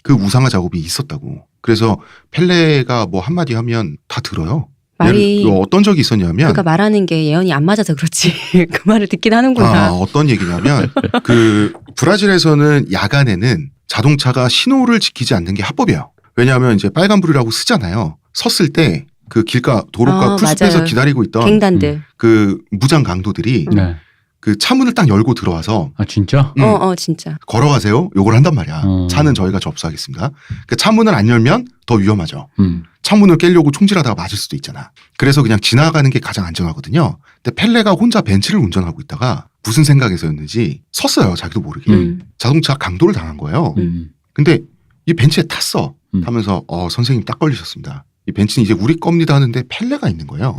그 우상화 작업이 있었다고. 그래서 펠레가 뭐 한마디 하면 다 들어요. 말이 어떤 적이 있었냐면 그러니까 말하는 게 예언이 안 맞아서 그렇지. 그 말을 듣긴 하는구나. 어떤 얘기냐면 그 브라질에서는 야간에는 자동차가 신호를 지키지 않는 게 합법이에요. 왜냐하면 이제 빨간불이라고 쓰잖아요. 섰을 때 그 길가 도로가 풀숲에서 맞아요. 기다리고 있던 갱단들. 그 무장 강도들이 네. 그 차문을 딱 열고 들어와서 진짜? 진짜. 걸어가세요. 요걸 한단 말이야. 차는 저희가 접수하겠습니다. 그 차문을 안 열면 더 위험하죠. 창문을 깨려고 총질하다가 맞을 수도 있잖아. 그래서 그냥 지나가는 게 가장 안전하거든요. 근데 펠레가 혼자 벤츠를 운전하고 있다가 무슨 생각에서였는지 섰어요. 자기도 모르게. 자동차 강도를 당한 거예요. 근데 이 벤츠에 탔어. 타면서 선생님 딱 걸리셨습니다. 이 벤츠는 이제 우리 겁니다 하는데 펠레가 있는 거예요.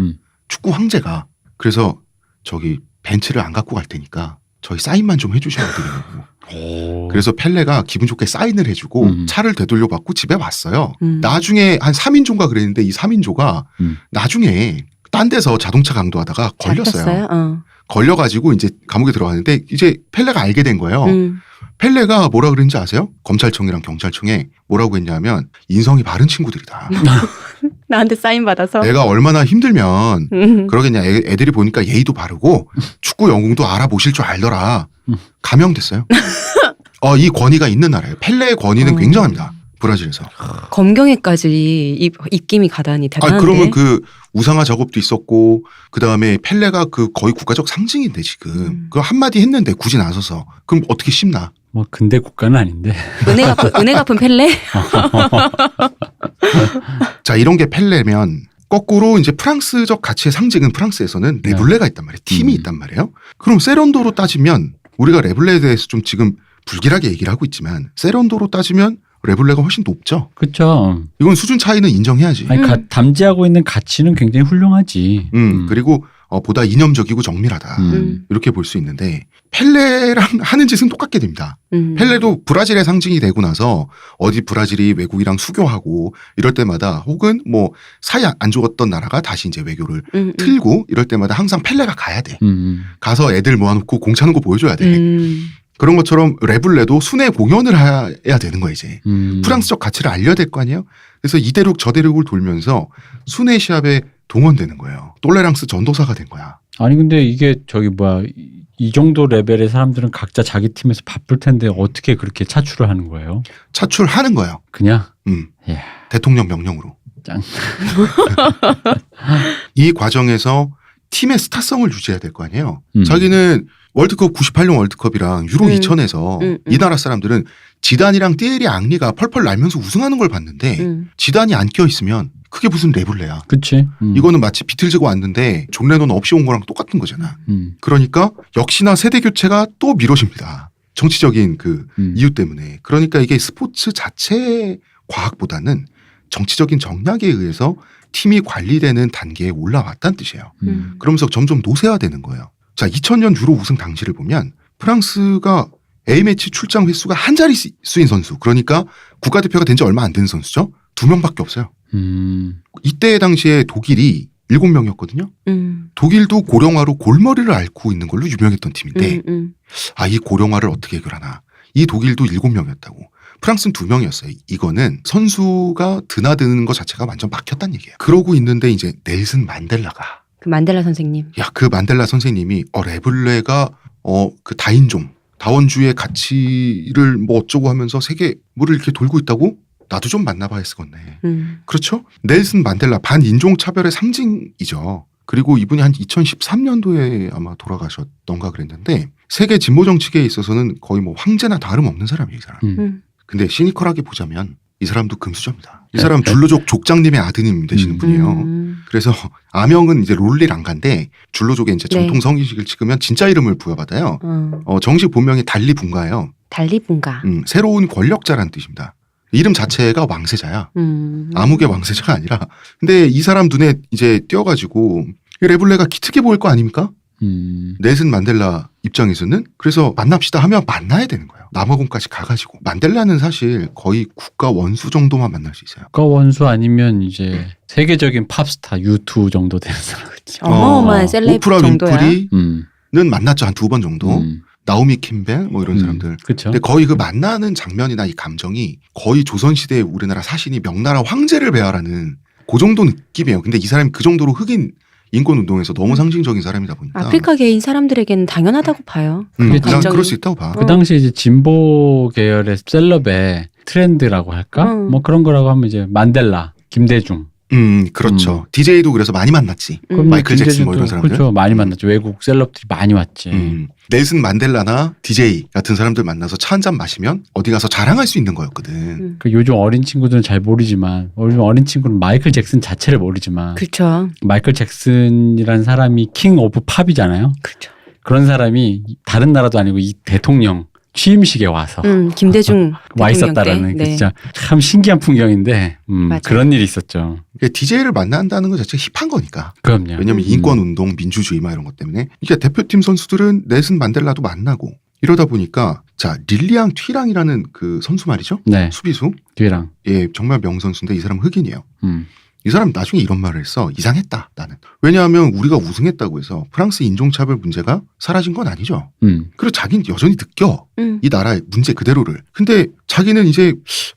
축구 황제가. 그래서 저기 벤츠를 안 갖고 갈 테니까 저희 사인만 좀 해주셔야 돼요. 그래서 펠레가 기분 좋게 사인을 해주고 차를 되돌려 받고 집에 왔어요. 나중에 한 3인조인가 그랬는데 이 3인조가 나중에 딴 데서 자동차 강도하다가 걸렸어요. 걸려가지고 이제 감옥에 들어갔는데 이제 펠레가 알게 된 거예요. 펠레가 뭐라 그랬는지 아세요? 검찰청이랑 경찰청에 뭐라고 했냐면 인성이 바른 친구들이다. 나한테 사인 받아서. 내가 얼마나 힘들면 그러겠냐. 애들이 보니까 예의도 바르고 축구 영웅도 알아보실 줄 알더라. 감형됐어요. 이 권위가 있는 나라예요. 펠레의 권위는 굉장합니다. 브라질에서. 검경에까지 입김이 가다니 대단한데. 그러면 그 우상화 작업도 있었고 그다음에 펠레가 그 거의 국가적 상징인데 지금 그 한마디 했는데 굳이 나서서 그럼 어떻게 씹나? 뭐 근대 국가는 아닌데. 은혜 갚은 펠레? 자, 이런 게 펠레면 거꾸로 이제 프랑스적 가치의 상징은 프랑스에서는 레블레가 있단 말이에요. 팀이 있단 말이에요. 그럼 세련도로 따지면 우리가 레블레에 대해서 좀 지금 불길하게 얘기를 하고 있지만 세련도로 따지면 레블레가 훨씬 높죠. 그렇죠. 이건 수준 차이는 인정해야지. 아니, 담지하고 있는 가치는 굉장히 훌륭하지. 그리고 보다 이념적이고 정밀하다. 이렇게 볼 수 있는데 펠레랑 하는 짓은 똑같게 됩니다. 펠레도 브라질의 상징이 되고 나서 어디 브라질이 외국이랑 수교하고 이럴 때마다 혹은 뭐 사이 안 좋았던 나라가 다시 이제 외교를 틀고 이럴 때마다 항상 펠레가 가야 돼. 가서 애들 모아놓고 공 차는 거 보여줘야 돼. 그런 것처럼 레블레도 순회 공연을 해야 되는 거야 이제. 프랑스적 가치를 알려야 될 거 아니에요. 그래서 이 대륙 저 대륙을 돌면서 순회 시합에 동원되는 거예요. 똘레랑스 전도사가 된 거야. 아니 근데 이게 저기 뭐야 이 정도 레벨의 사람들은 각자 자기 팀에서 바쁠 텐데 어떻게 그렇게 차출을 하는 거예요? 차출하는 거예요. 그냥? 예. 대통령 명령으로. 짱. 이 과정에서 팀의 스타성을 유지해야 될 거 아니에요. 자기는 월드컵 98년 월드컵이랑 유로 2000에서 이 나라 사람들은 지단이랑 띠에리 앙리가 펄펄 날면서 우승하는 걸 봤는데 지단이 안 껴있으면 그게 무슨 레블레야. 그치. 이거는 마치 비틀즈가 왔는데 존 레논 없이 온 거랑 똑같은 거잖아. 그러니까 역시나 세대 교체가 또 미뤄집니다. 정치적인 그 이유 때문에. 그러니까 이게 스포츠 자체 과학보다는 정치적인 정략에 의해서 팀이 관리되는 단계에 올라왔다는 뜻이에요. 그러면서 점점 노쇠화되는 거예요. 자, 2000년 유로 우승 당시를 보면 프랑스가 A매치 출장 횟수가 한 자릿수인 선수. 그러니까 국가대표가 된 지 얼마 안 된 선수죠. 2명밖에 없어요. 이때 당시에 독일이 7명이었거든요. 독일도 고령화로 골머리를 앓고 있는 걸로 유명했던 팀인데 이 고령화를 어떻게 해결하나. 이 독일도 7명이었다고. 프랑스는 2명이었어요. 이거는 선수가 드나드는 것 자체가 완전 막혔다는 얘기예요. 그러고 있는데 이제 넬슨 만델라가 그 만델라 선생님. 그 만델라 선생님이 레블레가 그 다인종 다원주의 가치를 뭐 어쩌고 하면서 세계를 이렇게 돌고 있다고? 나도 좀 만나봐야 쓰겠네. 그렇죠? 넬슨 만델라 반인종 차별의 상징이죠. 그리고 이분이 한 2013년도에 아마 돌아가셨던가 그랬는데 세계 진보 정치계에 있어서는 거의 뭐 황제나 다름없는 사람이에요, 이 사람. 근데 시니컬하게 보자면 이 사람도 금수저입니다. 이 사람 줄로족 족장님의 아드님 되시는 분이에요. 그래서 아명은 이제 롤리랑가인데 줄로족의 이제 정통 성의식을 찍으면 진짜 이름을 부여받아요. 정식 본명이 달리분가예요. 달리분가. 새로운 권력자라는 뜻입니다. 이름 자체가 왕세자야. 암흑의 왕세자가 아니라. 근데 이 사람 눈에 이제 띄어가지고 레블레가 기특해 보일 거 아닙니까? 넬슨 만델라 입장에서는 그래서 만납시다 하면 만나야 되는 거예요. 남아공까지 가가지고. 만델라는 사실 거의 국가 원수 정도만 만날 수 있어요. 국가 원수 아니면 이제 세계적인 팝스타 U2 정도 되는 사람이지. 어마어마한 셀럽 오프라 정도야. 윈프리는 만났죠. 한 2번 정도. 나오미 캠벨 뭐 이런 사람들. 그쵸. 근데 거의 그 만나는 장면이나 이 감정이 거의 조선시대에 우리나라 사신이 명나라 황제를 배하라는 그 정도 느낌이에요. 근데 이 사람이 그 정도로 흑인 인권운동에서 너무 상징적인 사람이다 보니까. 아프리카계인 사람들에게는 당연하다고 봐요. 그냥 감정이. 그럴 수 있다고 봐. 그 당시 이제 진보 계열의 셀럽의 트렌드라고 할까? 뭐 그런 거라고 하면 이제 만델라, 김대중. 그렇죠. DJ도 그래서 많이 만났지. 마이클 잭슨 뭐 이런 사람들. 그렇죠. 많이 만났죠. 외국 셀럽들이 많이 왔지. 넬슨 만델라나 DJ 같은 사람들 만나서 차 한잔 마시면 어디 가서 자랑할 수 있는 거였거든. 그 요즘 어린 친구들은 잘 모르지만 요즘 어린 친구는 마이클 잭슨 자체를 모르지만 그렇죠. 마이클 잭슨이라는 사람이 킹 오브 팝이잖아요. 그렇죠. 그런 사람이 다른 나라도 아니고 이 대통령 취임식에 와서 김대중 와 있었다라는 게 진짜 참 신기한 풍경인데 그런 일이 있었죠. DJ를 만난다는 것 자체가 힙한 거니까. 그럼요. 왜냐하면 인권운동, 민주주의 막 이런 것 때문에. 그러니까 대표팀 선수들은 넬슨 만델라도 만나고 이러다 보니까 자 릴리앙 튀랑이라는 그 선수 말이죠. 네. 수비수. 뒤랑. 예, 정말 명선수인데 이 사람은 흑인이에요. 이 사람 나중에 이런 말을 했어. 이상했다 나는. 왜냐하면 우리가 우승했다고 해서 프랑스 인종차별 문제가 사라진 건 아니죠. 그리고 자기는 여전히 느껴. 이 나라의 문제 그대로를. 근데 자기는 이제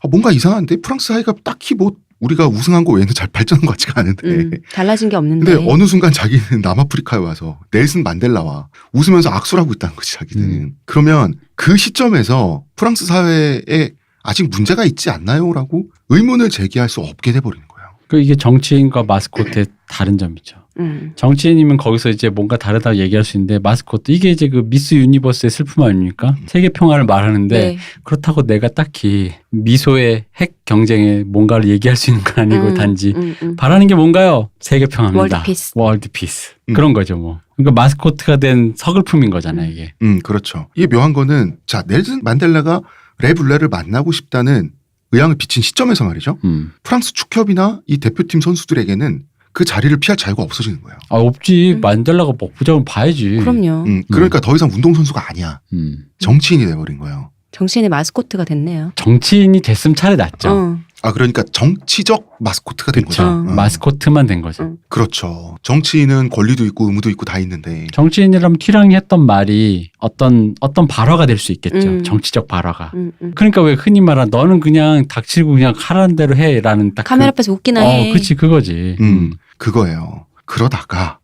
뭔가 이상한데 프랑스 사회가 딱히 뭐 우리가 우승한 거 외에는 잘 발전한 것 같지가 않은데. 달라진 게 없는데. 근데 어느 순간 자기는 남아프리카에 와서 넬슨 만델라와 웃으면서 악수를 하고 있다는 거지 자기는. 그러면 그 시점에서 프랑스 사회에 아직 문제가 있지 않나요? 라고 의문을 제기할 수 없게 돼버리는 거예요. 그 이게 정치인과 마스코트의 다른 점이죠. 정치인이면 거기서 이제 뭔가 다르다고 얘기할 수 있는데 마스코트 이게 이제 그 미스 유니버스의 슬픔 아닙니까? 세계 평화를 말하는데 네. 그렇다고 내가 딱히 미소의 핵 경쟁에 뭔가를 얘기할 수 있는 건 아니고 단지 바라는 게 뭔가요? 세계 평화입니다. 월드 피스. 그런 거죠 뭐. 그러니까 마스코트가 된 서글픔인 거잖아요 이게. 그렇죠. 이게 묘한 거는 자 넬슨 만델라가 레블레를 만나고 싶다는 의향을 비친 시점에서 말이죠. 프랑스 축협이나 이 대표팀 선수들에게는 그 자리를 피할 자유가 없어지는 거예요. 아 없지. 만델라가 뭐 보자면 봐야지. 그럼요. 그러니까 더 이상 운동선수가 아니야. 정치인이 돼버린 거예요. 정치인의 마스코트가 됐네요. 정치인이 됐으면 차라리 낫죠. 아 그러니까 정치적 마스코트가 된 그렇죠. 거죠. 마스코트만 된 거죠. 그렇죠. 정치인은 권리도 있고 의무도 있고 다 있는데 정치인이라면 튀랑이 했던 말이 어떤 발화가 될 수 있겠죠. 정치적 발화가. 그러니까 왜 흔히 말하는 너는 그냥 닥치고 그냥 하라는 대로 해라는 딱 카메라 앞에서 웃기나 해. 그렇지 그거지. 그거예요. 그러다가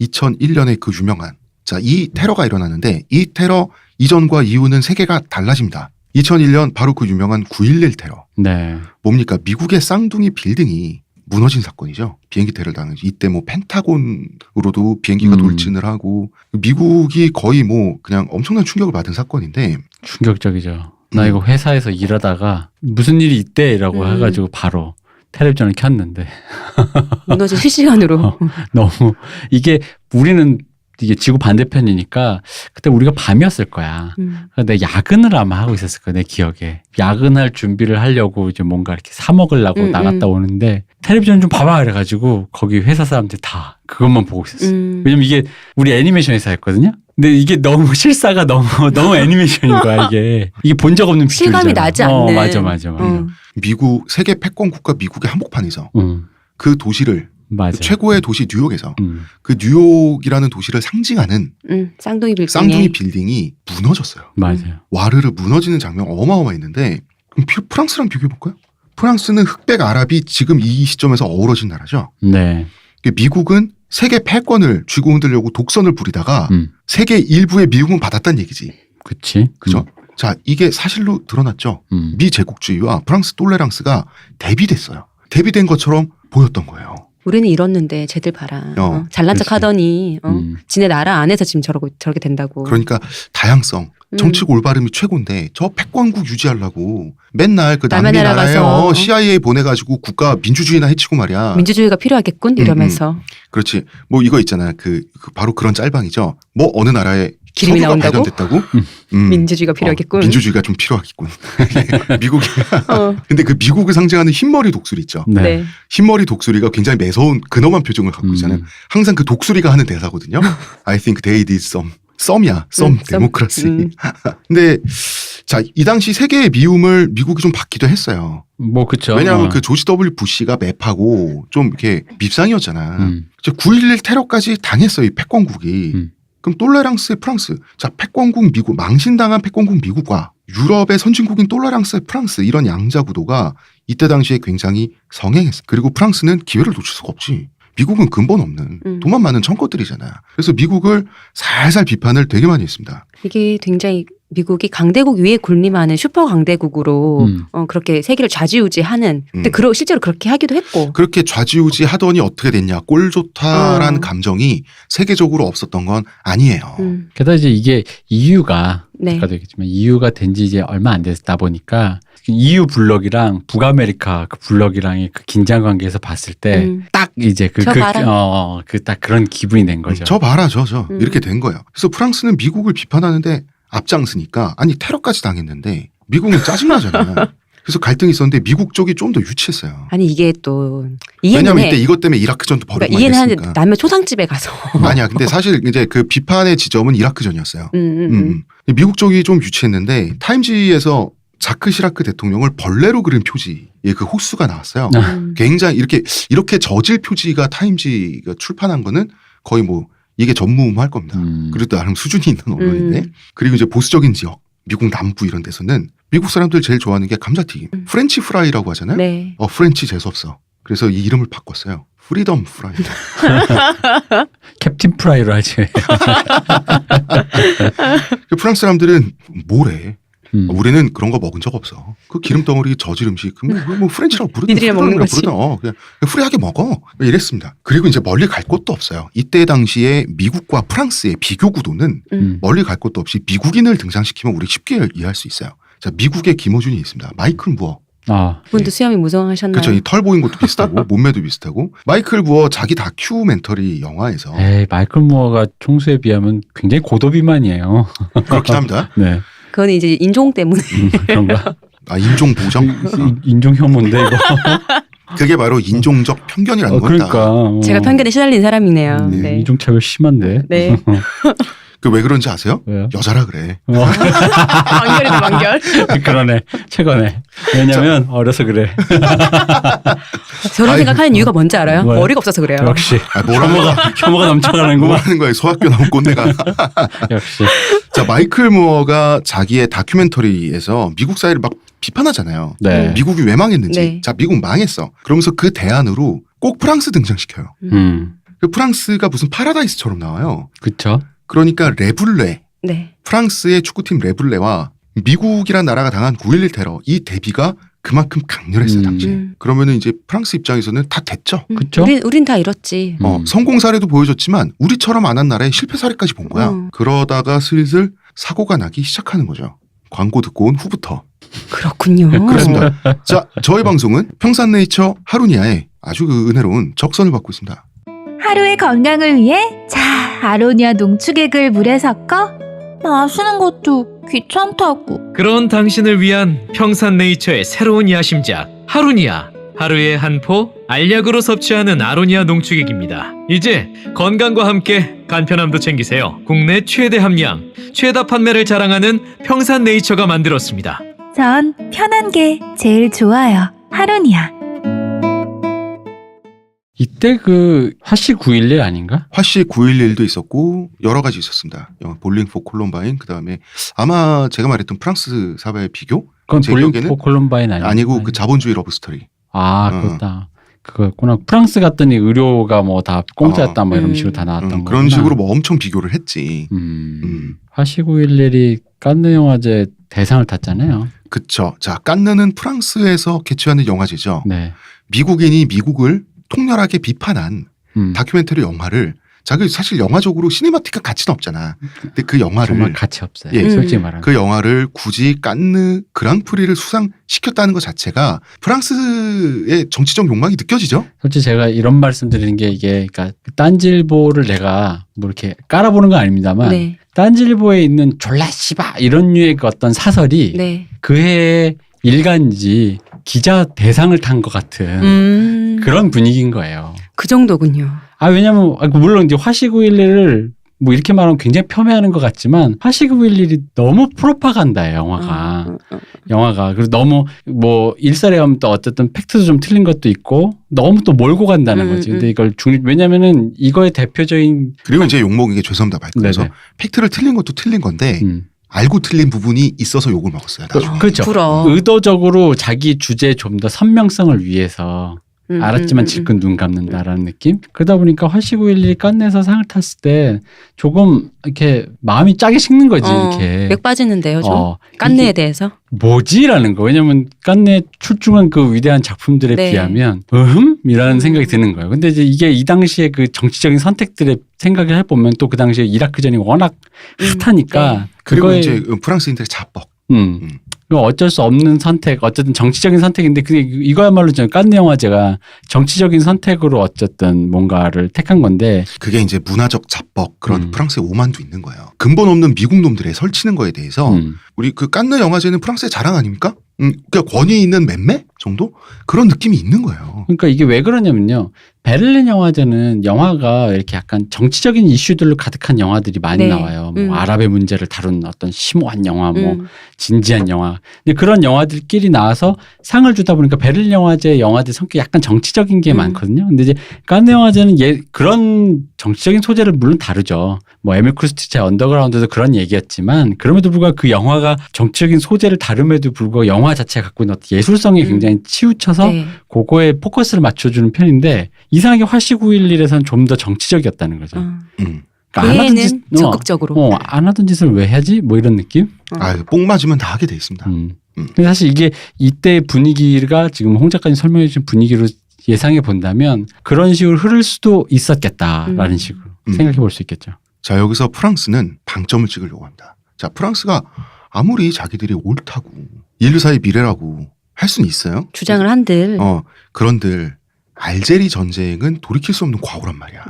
2001년에 그 유명한 이 테러가 일어나는데 이 테러 이전과 이후는 세계가 달라집니다. 2001년 바로 그 유명한 9.11 테러. 네. 뭡니까? 미국의 쌍둥이 빌딩이 무너진 사건이죠. 비행기 테러를 당했죠. 이때 뭐 펜타곤으로도 비행기가 돌진을 하고 미국이 거의 뭐 그냥 엄청난 충격을 받은 사건인데 충격적이죠. 나 이거 회사에서 일하다가 무슨 일이 있대라고 해가지고 바로 텔레비전을 켰는데 무너진 실시간으로. 너무 이게 우리는 이게 지구 반대편이니까 그때 우리가 밤이었을 거야. 근데 야근을 아마 하고 있었을 거야 내 기억에. 야근할 준비를 하려고 이제 뭔가 이렇게 사 먹으려고 나갔다 오는데 텔레비전 좀 봐봐 그래가지고 거기 회사 사람들 다 그것만 보고 있었어. 왜냐면 이게 우리 애니메이션 회사였거든요. 근데 이게 너무 실사가 너무 애니메이션인 거야 이게. 이게 본 적 없는 비주얼이잖아. 실감이 나지 않는. 맞아. 미국 세계 패권 국가 미국의 한복판에서 그 도시를 맞아. 그 최고의 도시 뉴욕에서 그 뉴욕이라는 도시를 상징하는 쌍둥이 빌딩이 무너졌어요. 맞아요. 와르르 무너지는 장면 어마어마했는데 그럼 프랑스랑 비교해볼까요? 프랑스는 흑백 아랍이 지금 이 시점에서 어우러진 나라죠. 네. 미국은 세계 패권을 쥐고 흔들려고 독선을 부리다가 세계 일부의 미국은 받았다는 얘기지. 그치. 그죠? 자, 이게 사실로 드러났죠. 미 제국주의와 프랑스 톨레랑스가 대비됐어요. 대비된 것처럼 보였던 거예요. 우리는 이뤘는데 쟤들 봐라. 잘난 척 그렇지. 하더니 지네 나라 안에서 지금 저렇게 된다고. 그러니까 다양성, 정치적 올바름이 최고인데 저 패권국 유지하려고 맨날 그 남미 남의 나라에 나라 CIA 보내가지고 국가 민주주의나 해치고 말이야. 민주주의가 필요하겠군 이러면서. 그렇지. 뭐 이거 있잖아. 그 바로 그런 짤방이죠. 뭐 어느 나라에 기름이 석유가 나온다고? 발견됐다고? 민주주의가 필요하겠군. 민주주의가 좀 필요하겠군. 미국이. 근데 그 미국을 상징하는 흰머리 독수리 있죠. 네. 흰머리 독수리가 굉장히 매서운 근엄한 표정을 갖고 있잖아요. 항상 그 독수리가 하는 대사거든요. I think they did some. 썸이야. 썸 데모크라시. 근데 자, 이 당시 세계의 미움을 미국이 좀 받기도 했어요. 뭐 그쵸. 왜냐하면 그 조지 W 부시가 맵하고 좀 이렇게 밉상이었잖아. 9.11 테러까지 당했어요. 이 패권국이. 그럼 톨레랑스의 프랑스. 자, 패권국 미국, 망신당한 패권국 미국과 유럽의 선진국인 톨레랑스의 프랑스 이런 양자 구도가 이때 당시에 굉장히 성행했어. 그리고 프랑스는 기회를 놓칠 수가 없지. 미국은 근본 없는 돈만 많은 청것들이잖아요. 그래서 미국을 살살 비판을 되게 많이 했습니다. 이게 굉장히 미국이 강대국 위에 군림하는 슈퍼 강대국으로 그렇게 세계를 좌지우지하는. 근데 실제로 그렇게 하기도 했고. 그렇게 좌지우지 하더니 어떻게 됐냐. 꼴 좋다라는 감정이 세계적으로 없었던 건 아니에요. 게다가 이제 이게 EU가 네. 아까도 얘기했지만 EU가 된 지 이제 얼마 안 됐다 보니까 EU 블록이랑 북아메리카 그 블록이랑의 그 긴장 관계에서 봤을 때 딱 이제 딱 그런 기분이 된 거죠. 저 봐라 저 이렇게 된 거예요. 그래서 프랑스는 미국을 비판하는데 앞장서니까 아니 테러까지 당했는데 미국은 짜증나잖아요. 그래서 갈등이 있었는데 미국 쪽이 좀 더 유치했어요. 아니 이게 또 이해는 왜냐하면 해. 이때 이것 때문에 이라크전도 벌어지고 그러니까 이해는 하는데 했으니까. 남의 초상집에 가서. 아니야. 근데 사실 이제 그 비판의 지점은 이라크전이었어요. 미국 쪽이 좀 유치했는데 타임지에서 자크 시라크 대통령을 벌레로 그린 표지의 그 호수가 나왔어요. 굉장히 이렇게 저질 표지가 타임지가 출판한 거는 거의 뭐 이게 전무후무할 겁니다. 그래도 나름 수준이 있는 언론인데. 그리고 이제 보수적인 지역, 미국 남부 이런 데서는 미국 사람들 제일 좋아하는 게 감자튀김. 프렌치 프라이라고 하잖아요. 네. 프렌치 재수없어. 그래서 이 이름을 바꿨어요. 프리덤 프라이. 캡틴 프라이로 하지. 프랑스 사람들은 뭐래? 우리는 그런 거 먹은 적 없어. 그 기름덩어리 저질 음식 뭐 프렌치라고 부르든 니들이랑 먹는 거지. 그냥 후리하게 먹어. 이랬습니다. 그리고 이제 멀리 갈 곳도 없어요. 이때 당시에 미국과 프랑스의 비교 구도는 멀리 갈 곳도 없이 미국인을 등장시키면 우리 쉽게 이해할 수 있어요. 자, 미국의 김어준이 있습니다. 마이클 무어. 그분도 수염이 무성하셨나요? 그렇죠. 이 털 보인 것도 비슷하고 몸매도 비슷하고 마이클 무어 자기 다큐멘터리 영화에서 마이클 무어가 총수에 비하면 굉장히 고도비만이에요. 그렇긴 합니다. 네. 그건 이제 인종 때문에. 그런가? 인종 보정? 인종 혐오인데 이거. 그게 바로 인종적 편견이라는 겁니다. 그러니까. 제가 편견에 시달린 사람이네요. 네. 네. 인종차별 심한데. 네. 그 왜 그런지 아세요? 왜요? 여자라 그래. 완결이다 완결. 그러네. 최고네. 왜냐면 어려서 그래. 저런 생각하는 이유가 뭔지 알아요? 뭐요? 머리가 없어서 그래요. 역시. 뭐라는 혐오가 넘쳐가는구만. 뭐라는 거예요? 소학교 나온 꼰대가. 역시. 자, 마이클 무어가 자기의 다큐멘터리에서 미국 사회를 막 비판하잖아요. 네. 미국이 왜 망했는지. 네. 자, 미국 망했어. 그러면서 그 대안으로 꼭 프랑스 등장시켜요. 그 프랑스가 무슨 파라다이스처럼 나와요. 그쵸. 그러니까 레블레, 네. 프랑스의 축구팀 레블레와 미국이란 나라가 당한 9.11 테러 이 대비가 그만큼 강렬했어요, 당시에. 그러면은 이제 프랑스 입장에서는 다 됐죠. 그쵸? 우린 다 이렇지. 성공 사례도 보여줬지만 우리처럼 안 한 나라의 실패 사례까지 본 거야. 그러다가 슬슬 사고가 나기 시작하는 거죠. 광고 듣고 온 후부터. 그렇군요. 네, 그렇습니다. 자, 저희 방송은 평산네이처 하루니아의 아주 은혜로운 적선을 받고 있습니다. 하루의 건강을 위해 자 아로니아 농축액을 물에 섞어 마시는 것도 귀찮다고. 그런 당신을 위한 평산네이처의 새로운 야심작 하루니아. 하루에 한 포 알약으로 섭취하는 아로니아 농축액입니다. 이제 건강과 함께 간편함도 챙기세요. 국내 최대 함량, 최다 판매를 자랑하는 평산네이처가 만들었습니다. 전 편한 게 제일 좋아요. 하루니아. 이때 그 화씨 911 아닌가? 화씨 911도 있었고 여러 가지 있었습니다. 영화 볼링 포 콜럼바인 그다음에 아마 제가 말했던 프랑스 사회의 비교? 그건 제 볼링 기억에는 포 콜럼바인 아니고 그 자본주의 러브스토리. 그렇다. 그거였구나. 프랑스 갔더니 의료가 뭐 다 공짜였다 뭐 이런 식으로 다 나왔던 거. 그런 식으로 뭐 엄청 비교를 했지. 화씨 911이 칸느 영화제 대상을 탔잖아요. 그쵸. 자, 깐느는 프랑스에서 개최하는 영화제죠. 네. 미국인이 미국을 통렬하게 비판한 다큐멘터리 영화를 자기 사실 영화적으로 시네마틱한 가치는 없잖아. 근데 그 영화를 정말 가치 없어요. 예. 솔직히 말하면. 그 영화를 굳이 깐느 그랑프리를 수상시켰다는 것 자체가 프랑스의 정치적 욕망이 느껴지죠. 솔직히 제가 이런 말씀 드리는 게 이게 그러니까 딴지일보를 내가 뭐 이렇게 깔아보는 건 아닙니다만 네. 딴지일보에 있는 졸라 씨바 이런 류의 그 어떤 사설이 네. 그 해에 일간지 기자 대상을 탄 것 같은 그런 분위기인 거예요. 그 정도군요. 왜냐면 물론 이제 화씨 911을 뭐 이렇게 말하면 굉장히 폄훼하는 것 같지만 화씨 911이 너무 프로파간다예요, 영화가. 영화가. 그리고 너무 뭐 일설에 하면 또 어쨌든 팩트도 좀 틀린 것도 있고 너무 또 몰고 간다는 거지. 근데 이걸 왜냐면은 이거의 대표적인 그리고 이제 욕먹은 게 죄송합니다. 그래서 네네. 팩트를 틀린 것도 틀린 건데 알고 틀린 부분이 있어서 욕을 먹었어요. 나중에. 그렇죠. 의도적으로 자기 주제에 좀 더 선명성을 위해서 알았지만 질끈 눈 감는다라는 느낌? 그러다 보니까 화씨 911이 깐내에서 상을 탔을 때 조금 이렇게 마음이 짜게 식는 거지, 이렇게. 맥 빠지는데요, 좀. 깐느에 대해서. 뭐지라는 거. 왜냐면 깐내 출중한 그 위대한 작품들에 네. 비하면 이라는 생각이 드는 거예요. 근데 이제 이게 이 당시에 그 정치적인 선택들의 생각을 해보면 또 그 당시에 이라크전이 워낙 핫하니까 네. 그리고 그거에 이제 프랑스인들의 자뻑. 어쩔 수 없는 선택, 어쨌든 정치적인 선택인데 이거야말로 깐느 영화제가 정치적인 선택으로 어쨌든 뭔가를 택한 건데 그게 이제 문화적 자뻑 그런 프랑스의 오만도 있는 거예요. 근본 없는 미국 놈들에 설치는 거에 대해서 우리 그 깐느 영화제는 프랑스의 자랑 아닙니까? 그러니까 권위 있는 맴매 정도 그런 느낌이 있는 거예요. 그러니까 이게 왜 그러냐면요. 베를린 영화제는 영화가 이렇게 약간 정치적인 이슈들로 가득한 영화들이 많이 네. 나와요. 뭐 아랍의 문제를 다룬 어떤 심오한 영화, 뭐 진지한 영화. 근데 그런 영화들끼리 나와서 상을 주다 보니까 베를린 영화제 영화들 성격이 약간 정치적인 게 많거든요. 근데 이제 칸느 영화제는 그런 정치적인 소재를 물론 다루죠. 뭐 에밀 쿠스티치의 언더그라운드도 그런 얘기였지만 그럼에도 불구하고 그 영화가 정치적인 소재를 다룸에도 불구하고 영화 자체가 갖고 있는 어떤 예술성이 굉장히 치우쳐서 네. 그거에 포커스를 맞춰주는 편인데 이상하게 화씨 911에서는 좀 더 정치적이었다는 거죠. 그러니까 안 하던 얘는 짓, 적극적으로. 안 하던 짓을 왜 하지? 뭐 이런 느낌? 뽕 맞으면 다 하게 돼 있습니다. 근데 사실 이게 이때 분위기가 지금 홍 작가님 설명해 주신 분위기로 예상해 본다면 그런 식으로 흐를 수도 있었겠다라는 식으로 생각해 볼 수 있겠죠. 자, 여기서 프랑스는 방점을 찍으려고 합니다. 자, 프랑스가 아무리 자기들이 옳다고 인류사의 미래라고 할 수는 있어요. 주장을 한들. 그런들 알제리 전쟁은 돌이킬 수 없는 과거란 말이야.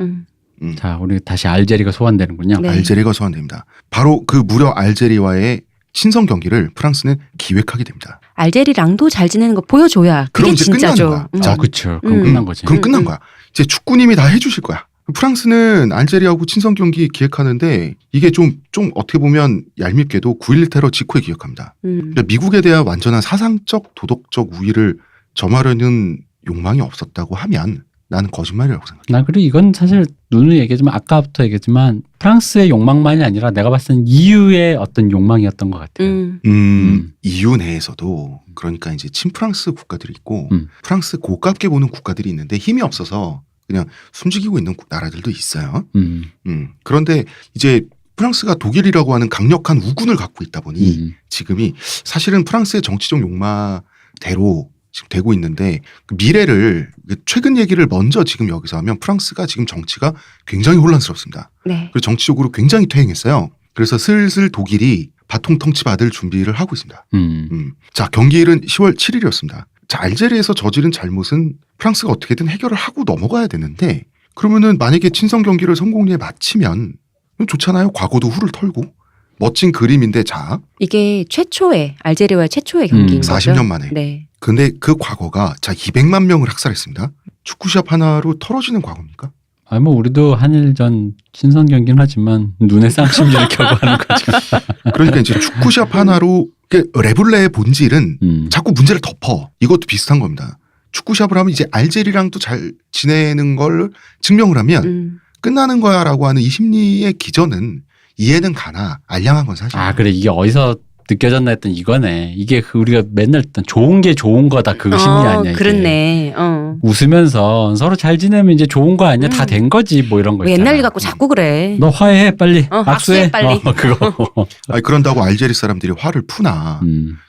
자, 우리 다시 알제리가 소환되는군요. 네. 알제리가 소환됩니다. 바로 그 무려 알제리와의 친선 경기를 프랑스는 기획하게 됩니다. 알제리랑도 잘 지내는 거 보여줘야 그게 그럼 이제 진짜죠. 끝나는 거야. 자, 그렇죠. 그럼 끝난 거지. 그럼 끝난 거야. 이제 축구님이 다 해주실 거야. 프랑스는 알제리하고 친선 경기 기획하는데 이게 좀 어떻게 보면 얄밉게도 9.11 테러 직후에 기획합니다. 그러니까 미국에 대한 완전한 사상적 도덕적 우위를 점하려는 욕망이 없었다고 하면 나는 거짓말이라고 생각해. 나 그리고 이건 사실 누누이 얘기했지만 아까부터 얘기했지만 프랑스의 욕망만이 아니라 내가 봤을 땐 EU의 어떤 욕망이었던 것 같아요. EU 내에서도 그러니까 이제 친프랑스 국가들이 있고 프랑스 고깝게 보는 국가들이 있는데 힘이 없어서 그냥 숨죽이고 있는 나라들도 있어요. 그런데 이제 프랑스가 독일이라고 하는 강력한 우군을 갖고 있다 보니 지금이 사실은 프랑스의 정치적 욕망대로 지금 되고 있는데 그 미래를 최근 얘기를 먼저 지금 여기서 하면 프랑스가 지금 정치가 굉장히 혼란스럽습니다. 네. 그리고 정치적으로 굉장히 퇴행했어요. 그래서 슬슬 독일이 바통 통치 받을 준비를 하고 있습니다. 자, 경기일은 10월 7일이었습니다. 자, 알제리에서 저지른 잘못은 프랑스가 어떻게든 해결을 하고 넘어가야 되는데 그러면은 만약에 친선 경기를 성공리에 마치면 좋잖아요. 과거도 후를 털고 멋진 그림인데 자 이게 최초의 알제리와의 최초의 경기인 거죠. 40년 만에. 네. 근데 그 과거가 자 200만 명을 학살했습니다. 축구 시합 하나로 털어지는 과거입니까? 아니 뭐 우리도 한일전 친선 경기는 하지만 눈에 쌍심지를 켜고 하는 거죠. 그러니까 이제 축구 시합 하나로 레블레의 본질은 자꾸 문제를 덮어. 이것도 비슷한 겁니다. 축구 시합을 하면 이제 알제리랑도 잘 지내는 걸 증명을 하면 끝나는 거야라고 하는 이 심리의 기전은 이해는 가나 알량한 건 사실이야. 아 그래 이게 어디서 느껴졌나 했던 이거네. 이게 우리가 맨날 했던 좋은 게 좋은 거다 그 심리 아니야. 이게. 그렇네. 웃으면서 서로 잘 지내면 이제 좋은 거 아니야. 다 된 거지 뭐 이런 거 왜 있잖아. 옛날 일 갖고 자꾸 그래. 너 화해해 빨리. 악수해, 빨리. 그거. 아니, 그런다고 알제리 사람들이 화를 푸나.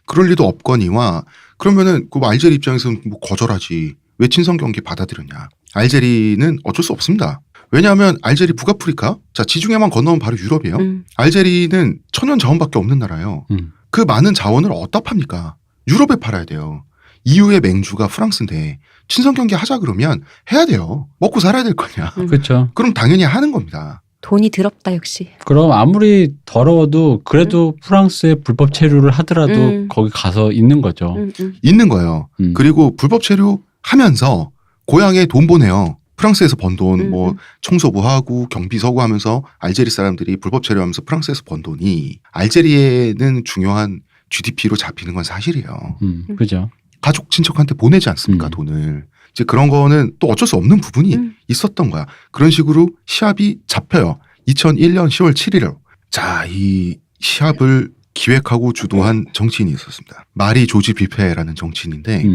그럴 리도 없거니와 그러면은 그 알제리 입장에서는 뭐 거절하지. 왜 친선 경기 받아들였냐. 알제리는 어쩔 수 없습니다. 왜냐하면 알제리 북아프리카 자 지중해만 건너면 바로 유럽이에요. 알제리는 천연 자원밖에 없는 나라예요. 그 많은 자원을 어디다 팝니까? 유럽에 팔아야 돼요. EU의 맹주가 프랑스인데 친선 경기 하자 그러면 해야 돼요. 먹고 살아야 될 거 아니야. 그렇죠. 그럼 당연히 하는 겁니다. 돈이 더럽다 역시. 그럼 아무리 더러워도 그래도 프랑스에 불법 체류를 하더라도 거기 가서 있는 거죠. 있는 거예요. 그리고 불법 체류 하면서 고향에 돈 보내요. 프랑스에서 번 돈, 뭐 청소부 하고 경비서고 하면서 알제리 사람들이 불법 체류하면서 프랑스에서 번 돈이 알제리에는 중요한 GDP로 잡히는 건 사실이에요. 그죠. 가족 친척한테 보내지 않습니까 돈을. 이제 그런 거는 또 어쩔 수 없는 부분이 있었던 거야. 그런 식으로 시합이 잡혀요. 2001년 10월 7일. 자, 이 시합을 기획하고 주도한 정치인이 있었습니다. 마리 조지 뷔페라는 정치인인데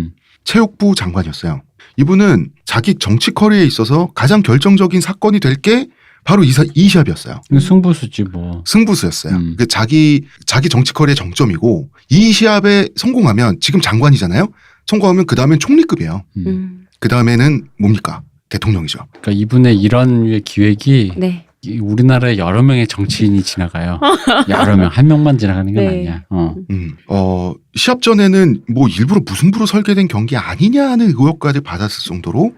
체육부 장관이었어요. 이분은 자기 정치 커리어에 있어서 가장 결정적인 사건이 될 게 바로 이 시합이었어요. 승부수지 뭐. 승부수였어요. 자기 정치 커리어의 정점이고 이 시합에 성공하면 지금 장관이잖아요. 성공하면 그 다음엔 총리급이에요. 그 다음에는 뭡니까? 대통령이죠. 그러니까 이분의 이런 류의 기획이 네. 우리나라에 여러 명의 정치인이 지나가요. 여러 명, 한 명만 지나가는 건 네. 아니야. 시합 전에는 뭐 일부러 무승부로 설계된 경기 아니냐는 의혹까지 받았을 정도로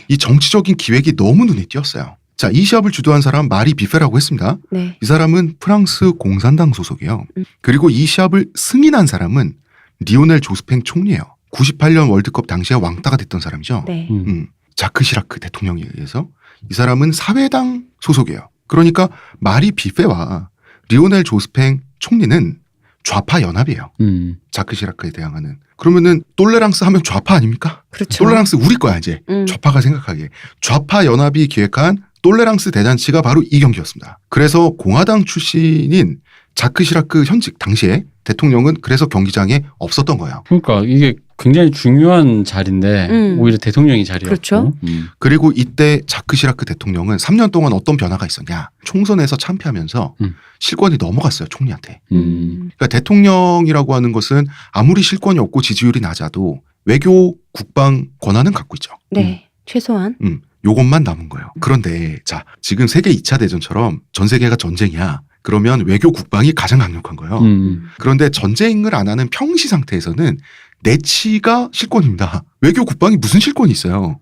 이 정치적인 기획이 너무 눈에 띄었어요. 자, 이 시합을 주도한 사람 마리 뷔페라고 했습니다. 네. 이 사람은 프랑스 공산당 소속이에요. 그리고 이 시합을 승인한 사람은 리오넬 조스팽 총리예요. 98년 월드컵 당시에 왕따가 됐던 사람이죠. 네. 자크 시라크 대통령에 의해서 이 사람은 사회당 소속이에요. 그러니까 마리 뷔페와 리오넬 조스팽 총리는 좌파 연합이에요. 자크 시라크에 대항하는. 그러면은 똘레랑스 하면 좌파 아닙니까? 그렇죠. 똘레랑스 우리 거야 이제. 좌파가 생각하기에. 좌파 연합이 기획한 똘레랑스 대잔치가 바로 이 경기였습니다. 그래서 공화당 출신인 자크 시라크 현직 당시에 대통령은 그래서 경기장에 없었던 거예요. 그러니까 이게 굉장히 중요한 자리인데 오히려 대통령이 자리였고. 그렇죠. 그리고 이때 자크 시라크 대통령은 3년 동안 어떤 변화가 있었냐. 총선에서 참패하면서 실권이 넘어갔어요. 총리한테. 그러니까 대통령이라고 하는 것은 아무리 실권이 없고 지지율이 낮아도 외교 국방 권한은 갖고 있죠. 네. 최소한. 요것만 남은 거예요. 그런데 자 지금 세계 2차 대전처럼 전 세계가 전쟁이야. 그러면 외교 국방이 가장 강력한 거예요. 그런데 전쟁을 안 하는 평시 상태에서는 내치가 실권입니다. 외교 국방이 무슨 실권이 있어요.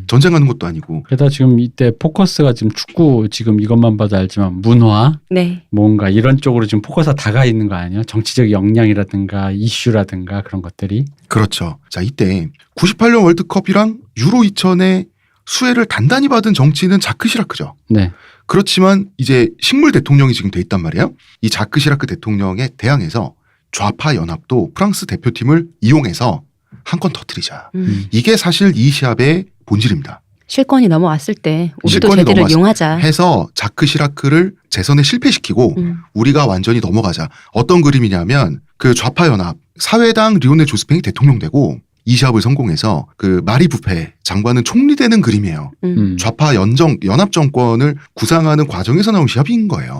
전쟁하는 것도 아니고. 게다가 지금 이때 포커스가 지금 축구 지금 이것만 봐도 알지만 문화 네. 뭔가 이런 쪽으로 지금 포커스가 다가 있는 거 아니에요? 정치적 역량이라든가 이슈라든가 그런 것들이. 그렇죠. 자 이때 98년 월드컵이랑 유로 2000의 수혜를 단단히 받은 정치인은 자크 시라크죠. 네. 그렇지만 이제 식물 대통령이 지금 돼 있단 말이에요. 이 자크 시라크 대통령에 대항해서 좌파 연합도 프랑스 대표팀을 이용해서 한 건 터뜨리자. 이게 사실 이 시합의 본질입니다. 실권이 넘어왔을 때 우리도 실권이 제대로 넘어왔을 이용하자. 해서 자크 시라크를 재선에 실패시키고 우리가 완전히 넘어가자. 어떤 그림이냐면 그 좌파 연합 사회당 리오넬 조스팽이 대통령 되고 이 시합을 성공해서 그 마리 부페 장관은 총리되는 그림이에요. 좌파 연합 정권을 구상하는 과정에서 나온 시합인 거예요.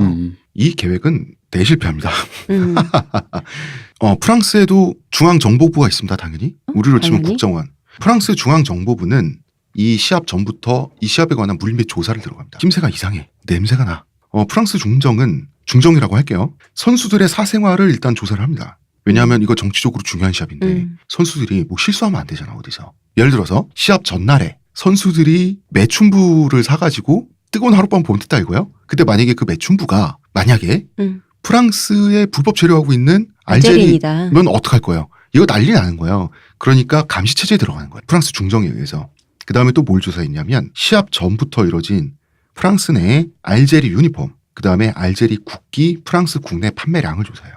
이 계획은 대실패합니다. 프랑스에도 중앙정보부가 있습니다. 당연히. 우리로 치면 당연히? 국정원. 프랑스 중앙정보부는 이 시합 전부터 이 시합에 관한 물밑 조사를 들어갑니다. 김새가 이상해. 냄새가 나. 프랑스 중정이라고 할게요. 선수들의 사생활을 일단 조사를 합니다. 왜냐하면 이거 정치적으로 중요한 시합인데 선수들이 뭐 실수하면 안 되잖아 어디서. 예를 들어서 시합 전날에 선수들이 매춘부를 사가지고 뜨거운 하룻밤 봄때 이고요. 근데 만약에 그 매춘부가 만약에 프랑스에 불법 체류하고 있는 알제리인이다. 알제리면 어떡할 거예요? 이거 난리 나는 거예요. 그러니까 감시체제에 들어가는 거예요. 프랑스 중정에 의해서. 그 다음에 또 뭘 조사했냐면 시합 전부터 이뤄진 프랑스 내 알제리 유니폼, 그 다음에 알제리 국기 프랑스 국내 판매량을 조사해요.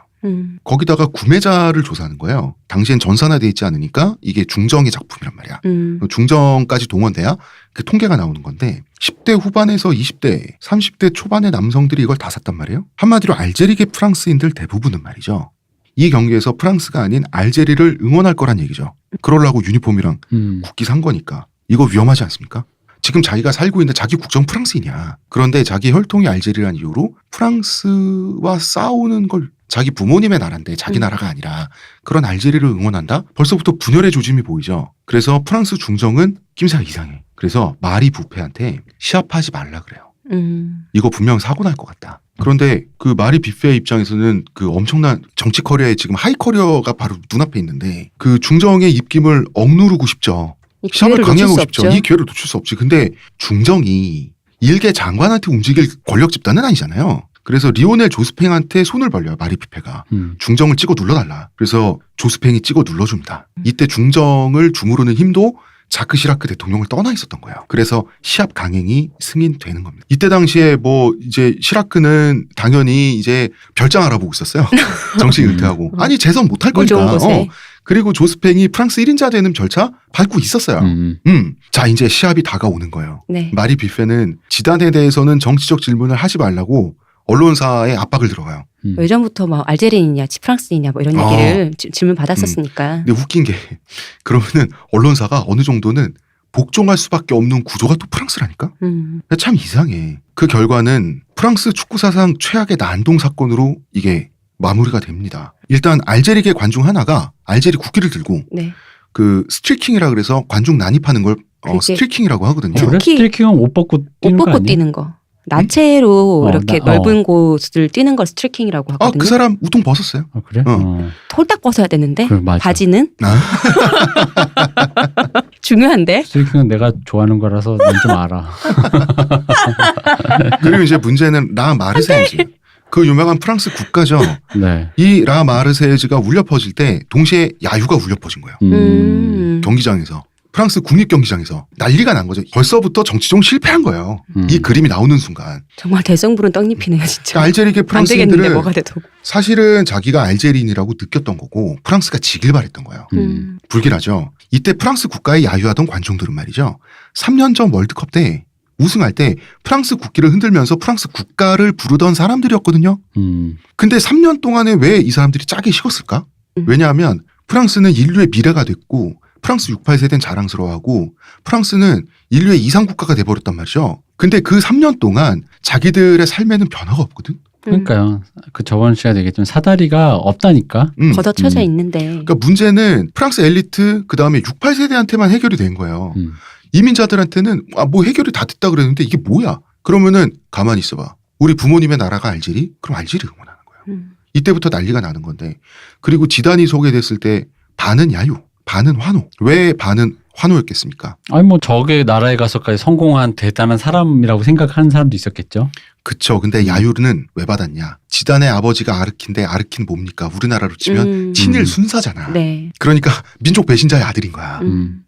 거기다가 구매자를 조사하는 거예요. 당시엔 전산화돼 있지 않으니까 이게 중정의 작품이란 말이야. 중정까지 동원돼야 그 통계가 나오는 건데 10대 후반에서 20대, 30대 초반의 남성들이 이걸 다 샀단 말이에요. 한마디로 알제리계 프랑스인들 대부분은 말이죠. 이 경기에서 프랑스가 아닌 알제리를 응원할 거란 얘기죠. 그러려고 유니폼이랑 국기 산 거니까. 이거 위험하지 않습니까? 지금 자기가 살고 있는 자기 국정 프랑스인이야. 그런데 자기 혈통이 알제리라는 이유로 프랑스와 싸우는 걸 자기 부모님의 나라인데 자기 나라가 아니라 그런 알제리를 응원한다? 벌써부터 분열의 조짐이 보이죠. 그래서 프랑스 중정은 낌새가 이상해. 그래서 마리 부페한테 시합하지 말라 그래요. 이거 분명 사고 날 것 같다. 그런데 그 마리 뷔페 입장에서는 그 엄청난 정치 커리어에 지금 하이 커리어가 바로 눈앞에 있는데 그 중정의 입김을 억누르고 싶죠. 시합을 강행하고 싶죠. 이 기회를 놓칠 수 없지. 근데 중정이 일개 장관한테 움직일 권력 집단은 아니잖아요. 그래서 리오넬 조스팽한테 손을 벌려요. 마리 뷔페가. 중정을 찍어 눌러달라. 그래서 조스팽이 찍어 눌러줍니다. 이때 중정을 주무르는 힘도 자크 시라크 대통령을 떠나 있었던 거예요. 그래서 시합 강행이 승인되는 겁니다. 이때 당시에 뭐 이제 시라크는 당연히 이제 별장 알아보고 있었어요. 정치 은퇴하고. 아니 재선 못할 거니까. 그리고 조스팽이 프랑스 1인자 되는 절차 밟고 있었어요. 자 이제 시합이 다가오는 거예요. 네. 마리 뷔페는 지단에 대해서는 정치적 질문을 하지 말라고 언론사에 압박을 들어가요. 예전부터 뭐 알제리인이냐 프랑스인이냐 뭐 이런 얘기를 질문 받았었으니까. 근데 웃긴 게 그러면은 언론사가 어느 정도는 복종할 수밖에 없는 구조가 또 프랑스라니까? 참 이상해. 그 결과는 프랑스 축구 사상 최악의 난동 사건으로 이게 마무리가 됩니다. 일단 알제리계 관중 하나가 알제리 국기를 들고 네. 그 스트리킹이라 그래서 관중 난입하는 걸 스트리킹이라고 하거든요. 그래? 스트리킹은 옷 벗고 뛰는 거 아니에요? 뛰는 거. 나체로 이렇게 넓은 곳을 뛰는 걸 스트리킹이라고 하거든요. 그 사람 우통 벗었어요. 아, 그래? 홀딱 벗어야 되는데 그래, 맞아. 바지는 중요한데. 스트리킹은 내가 좋아하는 거라서 난 좀 알아. 그리고 이제 문제는 라 마르세유즈. 그 유명한 프랑스 국가죠. 네. 이 라 마르세유즈가 울려 퍼질 때 동시에 야유가 울려 퍼진 거예요. 경기장에서. 프랑스 국립경기장에서 난리가 난 거죠. 벌써부터 정치적 실패한 거예요. 이 그림이 나오는 순간. 정말 대성부른 떡잎이네요, 진짜. 알제리계 프랑스인들은 안 되겠는데 뭐가 돼도. 사실은 자기가 알제리인이라고 느꼈던 거고 프랑스가 지길 바랬던 거예요. 불길하죠. 이때 프랑스 국가에 야유하던 관중들은 말이죠. 3년 전 월드컵 때 우승할 때 프랑스 국기를 흔들면서 프랑스 국가를 부르던 사람들이었거든요. 근데 3년 동안에 왜 이 사람들이 짜게 식었을까? 왜냐하면 프랑스는 인류의 미래가 됐고 프랑스 68세대는 자랑스러워하고 프랑스는 인류의 이상국가가 돼버렸단 말이죠. 근데 그 3년 동안 자기들의 삶에는 변화가 없거든. 그러니까요. 그 저번 시간에 얘기했지만 사다리가 없다니까. 걷어쳐져 음. 있는데. 그러니까 문제는 프랑스 엘리트 그다음에 68세대한테만 해결이 된 거예요. 음. 이민자들한테는 뭐 해결이 다 됐다 그랬는데 이게 뭐야? 그러면은 가만히 있어봐. 우리 부모님의 나라가 알제리? 그럼 알제리 응원하는 거예요. 이때부터 난리가 나는 건데. 그리고 지단이 소개됐을 때 반은 야유, 반은 환호. 왜 반은 환호였겠습니까? 아니 뭐 저게 나라에 가서까지 성공한 대단한 사람이라고 생각하는 사람도 있었겠죠. 그쵸. 근데 야유는 왜 받았냐? 지단의 아버지가 아르키인데 아르키는 뭡니까? 우리나라로 치면 친일 순사잖아. 네. 그러니까 민족 배신자의 아들인 거야.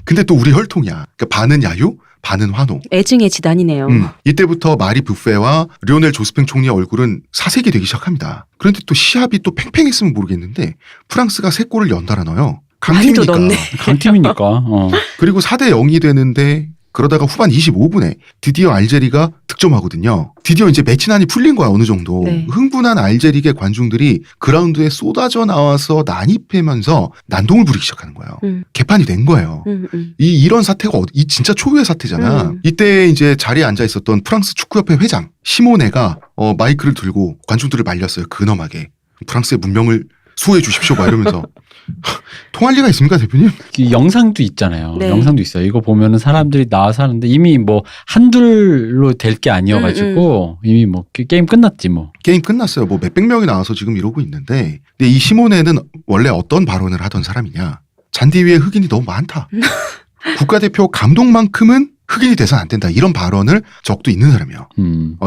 근데 또 우리 혈통이야. 그러니까 반은 야유, 반은 환호. 애증의 지단이네요. 이때부터 마리 뷔페와 리오넬 조스팽 총리의 얼굴은 사색이 되기 시작합니다. 그런데 또 시합이 또 팽팽했으면 모르겠는데 프랑스가 3골을 연달아 넣어요. 많이도 강팀이니까. 넣네. 강팀이니까. 그리고 4대 0이 되는데 그러다가 후반 25분에 드디어 알제리가 득점하거든요. 드디어 이제 매치난이 풀린 거야 어느 정도. 네. 흥분한 알제리계 관중들이 그라운드에 쏟아져 나와서 난입하면서 난동을 부리기 시작하는 거예요. 개판이 된 거예요. 이런 사태가 이 진짜 초유의 사태잖아. 이때 이제 자리에 앉아 있었던 프랑스 축구협회 회장 시모네가 마이크를 들고 관중들을 말렸어요. 근엄하게. 프랑스의 문명을 수호해 주십시오 막 이러면서. 통할 리가 있습니까 대표님? 그 영상도 있잖아요. 네. 영상도 있어요. 이거 보면은 사람들이 나와서 하는데 이미 뭐 한둘로 될 게 아니어가지고 이미 뭐 게임 끝났지 뭐. 게임 끝났어요. 뭐 몇백 명이 나와서 지금 이러고 있는데 근데 이 시모네는 원래 어떤 발언을 하던 사람이냐. 잔디 위에 흑인이 너무 많다. 국가대표 감독만큼은 흑인이 돼서는 안 된다. 이런 발언을 적도 있는 사람이에요.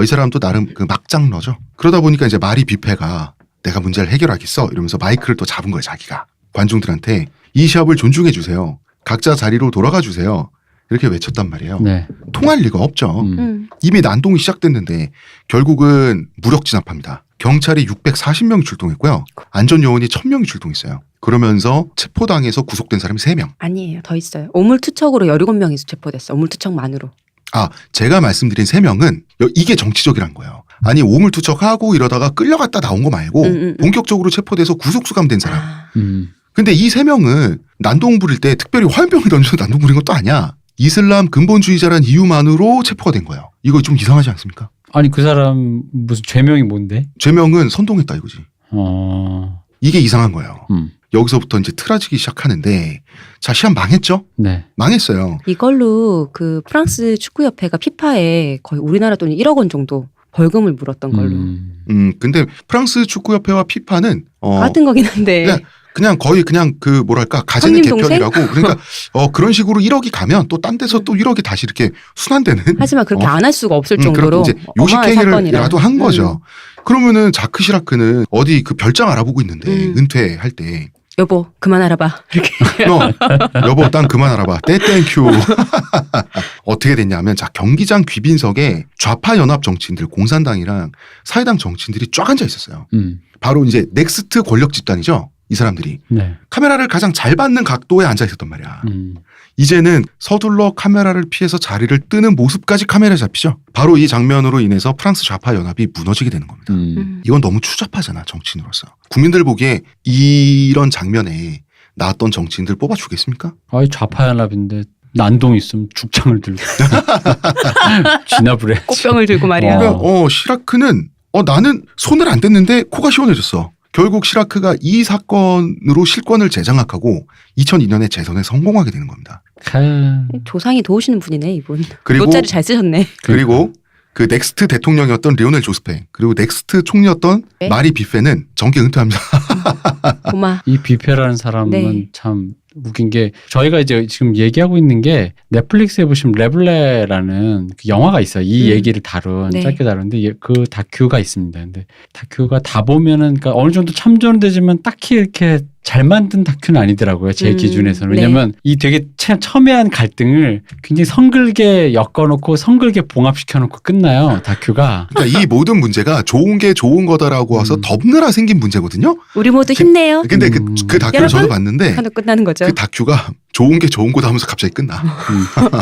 이 사람도 나름 그 막장러죠. 그러다 보니까 이제 마리 뷔페가 내가 문제를 해결하겠어 이러면서 마이크를 또 잡은 거예요. 자기가. 관중들한테 이 시합을 존중해 주세요. 각자 자리로 돌아가 주세요. 이렇게 외쳤단 말이에요. 네. 통할 리가 없죠. 이미 난동이 시작됐는데 결국은 무력 진압합니다. 경찰이 640명이 출동했고요. 안전요원이 1000명이 출동했어요. 그러면서 체포당해서 구속된 사람이 3명. 아니에요. 더 있어요. 오물투척으로 17명이 체포됐어. 오물투척만으로. 제가 말씀드린 3명은 이게 정치적이란 거예요. 아니 오물투척하고 이러다가 끌려갔다 나온 거 말고 본격적으로 체포돼서 구속수감된 사람. 근데 이 3명은 난동 부릴 때 특별히 화염병을 던져서 난동 부린 것도 아니야. 이슬람 근본주의자란 이유만으로 체포가 된 거예요. 이거 좀 이상하지 않습니까? 아니 그 사람 무슨 죄명이 뭔데? 죄명은 선동했다 이거지. 이게 이상한 거예요. 여기서부터 이제 틀어지기 시작하는데 자 시합 망했죠? 네. 망했어요. 이걸로 그 프랑스 축구협회가 피파에 거의 우리나라 돈 1억 원 정도 벌금을 물었던 걸로. 근데 프랑스 축구협회와 피파는 같은 거긴 한데. 그냥 거의 그냥 그 뭐랄까 가재는 개편이라고 그러니까 그런 식으로 1억이 가면 또 딴 데서 또 1억이 다시 이렇게 순환되는. 하지만 그렇게 안 할 수가 없을 정도로 이제 요식행위라도 한 거죠. 그러면은 자크 시라크는 어디 그 별장 알아보고 있는데 은퇴할 때. 여보 그만 알아봐 이렇게. 여보 딴 그만 알아봐. 땡큐. 어떻게 됐냐면 자 경기장 귀빈석에 좌파 연합 정치인들 공산당이랑 사회당 정치인들이 쫙 앉아 있었어요. 바로 이제 넥스트 권력 집단이죠. 이 사람들이. 네. 카메라를 가장 잘 받는 각도에 앉아 있었단 말이야. 이제는 서둘러 카메라를 피해서 자리를 뜨는 모습까지 카메라에 잡히죠. 바로 이 장면으로 인해서 프랑스 좌파 연합이 무너지게 되는 겁니다. 이건 너무 추잡하잖아 정치인으로서. 국민들 보기에 이런 장면에 나왔던 정치인들 뽑아주겠습니까? 아이 좌파 연합인데 난동 있으면 죽창을 들고 진압을 해. 꽃병을 들고 말이야. 그러니까 시라크는 나는 손을 안 댔는데 코가 시원해졌어. 결국 시라크가 이 사건으로 실권을 재장악하고 2002년에 재선에 성공하게 되는 겁니다. 조상이 도우시는 분이네 이분. 그리고 노자리 잘 쓰셨네. 그리고 그 넥스트 대통령이었던 리오넬 조스팽 그리고 넥스트 총리였던 네? 마리 뷔페는 정계 은퇴합니다. 고마. 이 뷔페라는 사람은 네. 참 웃긴 게 저희가 이제 지금 얘기하고 있는 게 넷플릭스에 보시면 레블레라는 그 영화가 있어요. 이 얘기를 다룬 네. 짧게 다룬데 그 다큐가 있습니다. 근데 다큐가 다 보면은 그러니까 어느 정도 참조는 되지만 딱히 이렇게 잘 만든 다큐는 아니더라고요. 제 기준에서는. 왜냐면 이 되게 첨예한 갈등을 굉장히 성글게 엮어놓고 성글게 봉합시켜놓고 끝나요. 다큐가. 그러니까 이 모든 문제가 좋은 게 좋은 거다라고 와서 덮느라 생긴 문제거든요. 우리 모두 힘내요. 근데 그 다큐를 여러분? 저도 봤는데 하도 끝나는 거죠. 그 다큐가 좋은 게 좋은 거다 하면서 갑자기 끝나.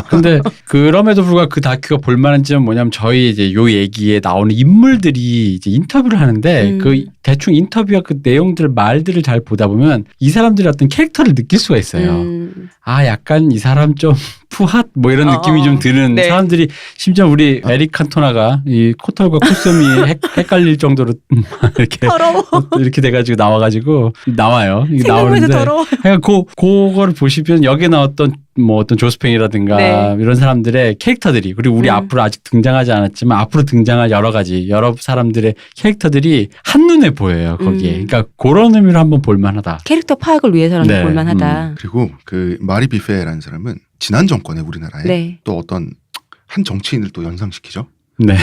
근데 그럼에도 불구하고 그 다큐가 볼만한 점은 뭐냐면 저희 이제 요 얘기에 나오는 인물들이 이제 인터뷰를 하는데 그 대충 인터뷰와 그 내용들 말들을 잘 보다 보면 이 사람들의 어떤 캐릭터를 느낄 수가 있어요. 아 약간 이 사람 좀 푸핫 뭐 이런 느낌이 좀 드는 네. 사람들이 심지어 우리 에릭 칸토나가 이 코털과 콧솜이 헷갈릴 정도로 이렇게 더러워. 이렇게 돼가지고 나와가지고 나와요. 이게 생각만 해도 나오는데 더러워요. 그러니까 그거를 보시면 여기에 나왔던 뭐 어떤 조스팽이라든가 네. 이런 사람들의 캐릭터들이 그리고 우리 앞으로 아직 등장하지 않았지만 앞으로 등장할 여러 사람들의 캐릭터들이 한눈에 보여요 거기에. 그러니까 그런 의미로 한번 볼만하다. 캐릭터 파악을 위해서라도 네. 볼만하다. 그리고 그 마리 비페라는 사람은 지난 정권에 우리나라에 네. 또 어떤 한 정치인을 또 연상시키죠. 네.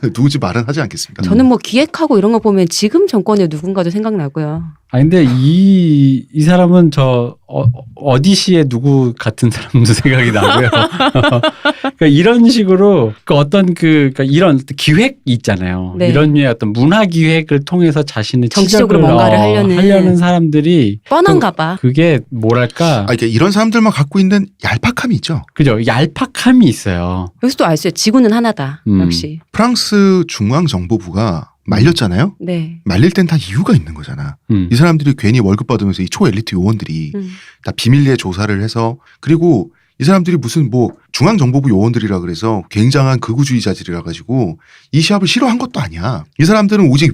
누구지 말은 하지 않겠습니다. 저는 뭐 기획하고 이런 거 보면 지금 정권의 누군가도 생각나고요. 아 근데 이 사람은 저 어디시의 누구 같은 사람도 생각이 나고요. 그러니까 이런 식으로 그 어떤 그러니까 이런 기획 있잖아요. 네. 이런 류의 어떤 문화 기획을 통해서 자신의 정치적으로 치적을 뭔가를 하려는 사람들이 뻔한가 봐. 그게 뭐랄까 이게 이런 사람들만 갖고 있는 얄팍함이 있죠. 그죠 얄팍함이 있어요. 여기서도 알 수 있어요. 지구는 하나다. 역시. 프랑스 중앙정보부가 말렸잖아요. 네. 말릴 땐 다 이유가 있는 거잖아. 이 사람들이 괜히 월급 받으면서 이 초엘리트 요원들이 다 비밀리에 조사를 해서 그리고 이 사람들이 무슨 뭐 중앙정보부 요원들이라 그래서 굉장한 극우주의자들이라 가지고 이 시합을 싫어한 것도 아니야. 이 사람들은 오직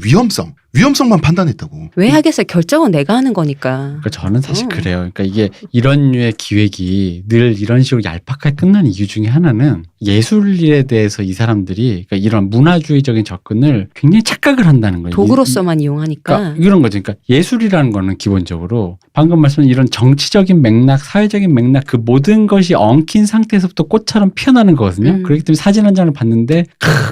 위험성만 판단했다고. 왜 하겠어요? 결정은 내가 하는 거니까. 그러니까 저는 사실 그래요. 그러니까 이게 이런 류의 기획이 늘 이런 식으로 얄팍하게 끝나는 이유 중에 하나는 예술에 대해서 이 사람들이 그러니까 이런 문화주의적인 접근을 굉장히 착각을 한다는 거예요. 도구로서만 이용하니까. 그러니까 이런 거죠. 그러니까 예술이라는 거는 기본적으로 방금 말씀드린 이런 정치적인 맥락, 사회적인 맥락 그 모든 것이 엉킨 상태에서부터 꽃처럼 피어나는 거거든요. 그렇기 때문에 사진 한 장을 봤는데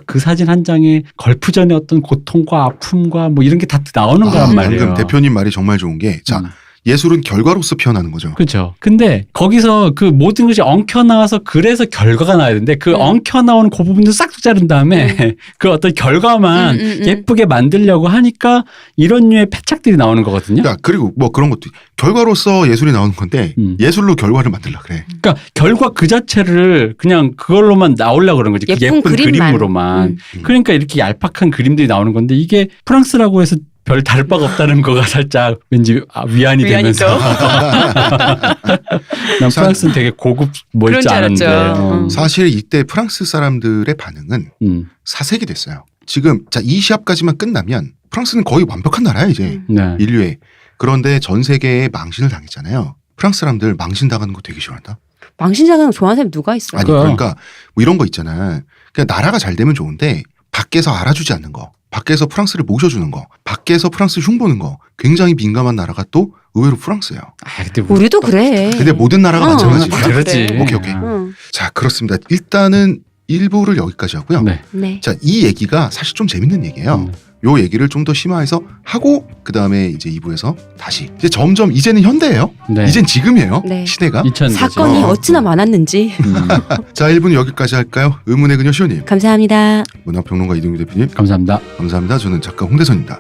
그 사진 한 장에 걸프전의 어떤 고통과 아픔과 뭐 이런 게 다 나오는 거란 말이에요. 방금 대표님 말이 정말 좋은 게 자 예술은 결과로서 피어나는 거죠. 그렇죠. 근데 거기서 그 모든 것이 엉켜 나와서 그래서 결과가 나야 되는데 그 엉켜 나오는 그 부분도 싹둑 자른 다음에 그 어떤 결과만 예쁘게 만들려고 하니까 이런 류의 패착들이 나오는 거거든요. 야, 그리고 뭐 그런 것도 결과로서 예술이 나오는 건데 예술로 결과를 만들려 그래. 그러니까 결과 그 자체를 그냥 그걸로만 나오려고 그런 거지. 그 예쁜 그림만. 그림으로만. 그러니까 이렇게 얄팍한 그림들이 나오는 건데 이게 프랑스라고 해서 별 다를 바가 없다는 거가 살짝 왠지 위안이 되면서 난 프랑스는 되게 고급 뭐 그런 있지 줄 알았죠. 않은데 사실 이때 프랑스 사람들의 반응은 사색이 됐어요. 지금 자, 이 시합까지만 끝나면 프랑스는 거의 완벽한 나라야 이제 네. 인류에. 그런데 전 세계에 망신을 당했잖아요. 프랑스 사람들 망신 당하는 거 되게 싫어한다. 망신자가 좋아하는 사람이 누가 있어요? 아니 그러니까 뭐 이런 거 있잖아. 그냥 나라가 잘 되면 좋은데 밖에서 알아주지 않는 거, 밖에서 프랑스를 모셔주는 거, 밖에서 프랑스 흉보는 거 굉장히 민감한 나라가 또 의외로 프랑스예요. 아, 근데 우리도 그래. 근데 모든 나라가 마찬가지예요. 그렇지. 오케이. 응. 자, 그렇습니다. 일단은 1부를 여기까지 하고요. 네. 네. 자, 이 얘기가 사실 좀 재밌는 얘기예요. 요 얘기를 좀 더 심화해서 하고 그 다음에 이제 2부에서 다시 이제 점점 이제는 현대예요. 네. 이젠 지금이에요. 네. 시대가. 2000 사건이 되죠. 어찌나 많았는지. 자, 1부는 여기까지 할까요? 의문의 그녀 시호님, 감사합니다. 문화평론가 이동규 대표님 감사합니다. 감사합니다. 저는 작가 홍대선입니다.